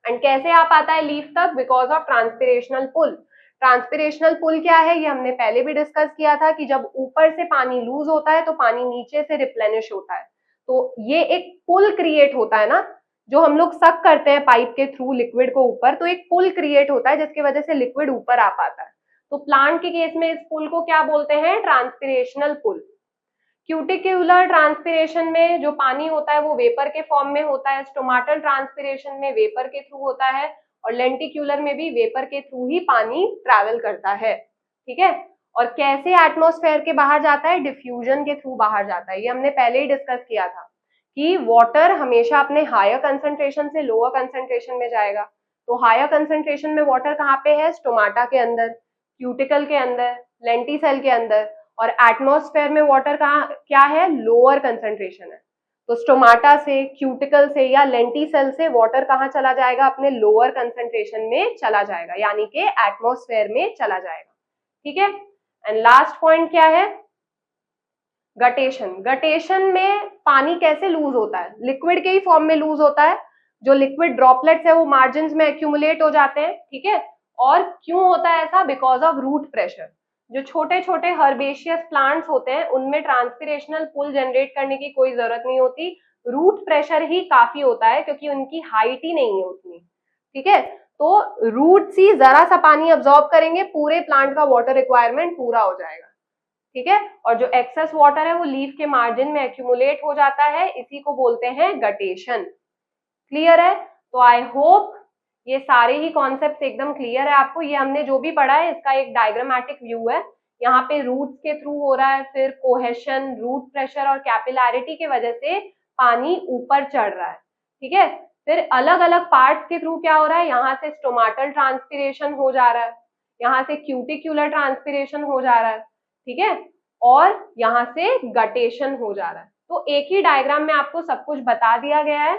एंड कैसे आ पाता है लीफ तक, बिकॉज ऑफ ट्रांसपिरेशनल पुल। ट्रांसपिरेशनल पुल क्या है, ये हमने पहले भी डिस्कस किया था कि जब ऊपर से पानी लूज होता है तो पानी नीचे से रिप्लेनिश होता है। तो ये एक पुल क्रिएट होता है ना, जो हम लोग सक करते हैं पाइप के थ्रू लिक्विड को ऊपर, तो एक पुल क्रिएट होता है जिसकी वजह से लिक्विड ऊपर आ पाता है। तो प्लांट के केस में इस पुल को क्या बोलते हैं, ट्रांसपिरेशनल पुल। क्यूटिक्यूलर ट्रांसपिरेशन में जो पानी होता है वो वेपर के फॉर्म में होता है, स्टोमाटल ट्रांसपिरेशन में वेपर के थ्रू होता है, और लेंटिक्यूलर में भी वेपर के थ्रू ही पानी ट्रैवल करता है। ठीक है, और कैसे एटमॉस्फेयर के बाहर जाता है, डिफ्यूजन के थ्रू बाहर जाता है। ये हमने पहले ही डिस्कस किया था कि वाटर हमेशा अपने हायर कंसंट्रेशन से लोअर कंसंट्रेशन में जाएगा। तो हायर कंसंट्रेशन में वाटर कहाँ पे है, स्टोमाटा के अंदर, क्यूटिकल के अंदर, लेंटिसेल के अंदर, और एटमॉस्फेयर में वाटर कहाँ क्या है, लोअर कंसंट्रेशन है। तो स्टोमाटा से, क्यूटिकल से या लेंटिसेल से वाटर कहाँ चला जाएगा, अपने लोअर कंसंट्रेशन में चला जाएगा, यानी कि एटमॉस्फेयर में चला जाएगा। ठीक है, एंड लास्ट पॉइंट क्या है, गटेशन। गटेशन में पानी कैसे लूज होता है, लिक्विड के ही फॉर्म में लूज होता है। जो लिक्विड ड्रॉपलेट्स है वो मार्जिन में एक्यूमुलेट हो जाते हैं। ठीक है, और क्यों होता है ऐसा, बिकॉज ऑफ रूट प्रेशर। जो छोटे छोटे हर्बेशियस प्लांट्स होते हैं उनमें ट्रांसपिरेशनल पुल जनरेट करने की कोई जरूरत नहीं होती, रूट प्रेशर ही काफी होता है, क्योंकि उनकी हाइट ही नहीं है उतनी। ठीक है, तो रूट्स ही जरा सा पानी अब्सॉर्ब करेंगे, पूरे प्लांट का वाटर रिक्वायरमेंट पूरा हो जाएगा। ठीक है, और जो एक्सेस वाटर है वो लीफ के मार्जिन में एक्यूमुलेट हो जाता है, इसी को बोलते हैं गटेशन। क्लियर है, तो आई होप ये सारे ही कॉन्सेप्ट्स एकदम क्लियर है आपको। ये हमने जो भी पढ़ा है इसका एक डायग्रामेटिक व्यू है। यहाँ पे रूट्स के थ्रू हो रहा है, फिर कोहेशन, रूट प्रेशर और कैपिलैरिटी की वजह से पानी ऊपर चढ़ रहा है। ठीक है, फिर अलग अलग पार्ट्स के थ्रू क्या हो रहा है, यहाँ से स्टोमाटल ट्रांसपिरेशन हो जा रहा है, यहाँ से क्यूटिक्यूलर ट्रांसपिरेशन हो जा रहा है। ठीक है, और यहाँ से गटेशन हो जा रहा है। तो एक ही डायग्राम में आपको सब कुछ बता दिया गया है।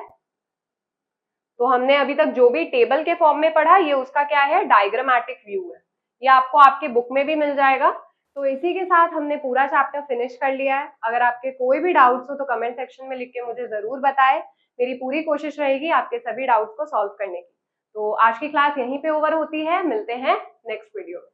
तो हमने अभी तक जो भी टेबल के फॉर्म में पढ़ा, ये उसका क्या है, डायग्रामेटिक व्यू है। ये आपको आपके बुक में भी मिल जाएगा। तो इसी के साथ हमने पूरा चैप्टर फिनिश कर लिया है। अगर आपके कोई भी डाउट्स हो तो कमेंट सेक्शन में लिख के मुझे जरूर बताएं। मेरी पूरी कोशिश रहेगी आपके सभी डाउट्स को सॉल्व करने की। तो आज की क्लास यहीं पे ओवर होती है, मिलते हैं नेक्स्ट वीडियो में।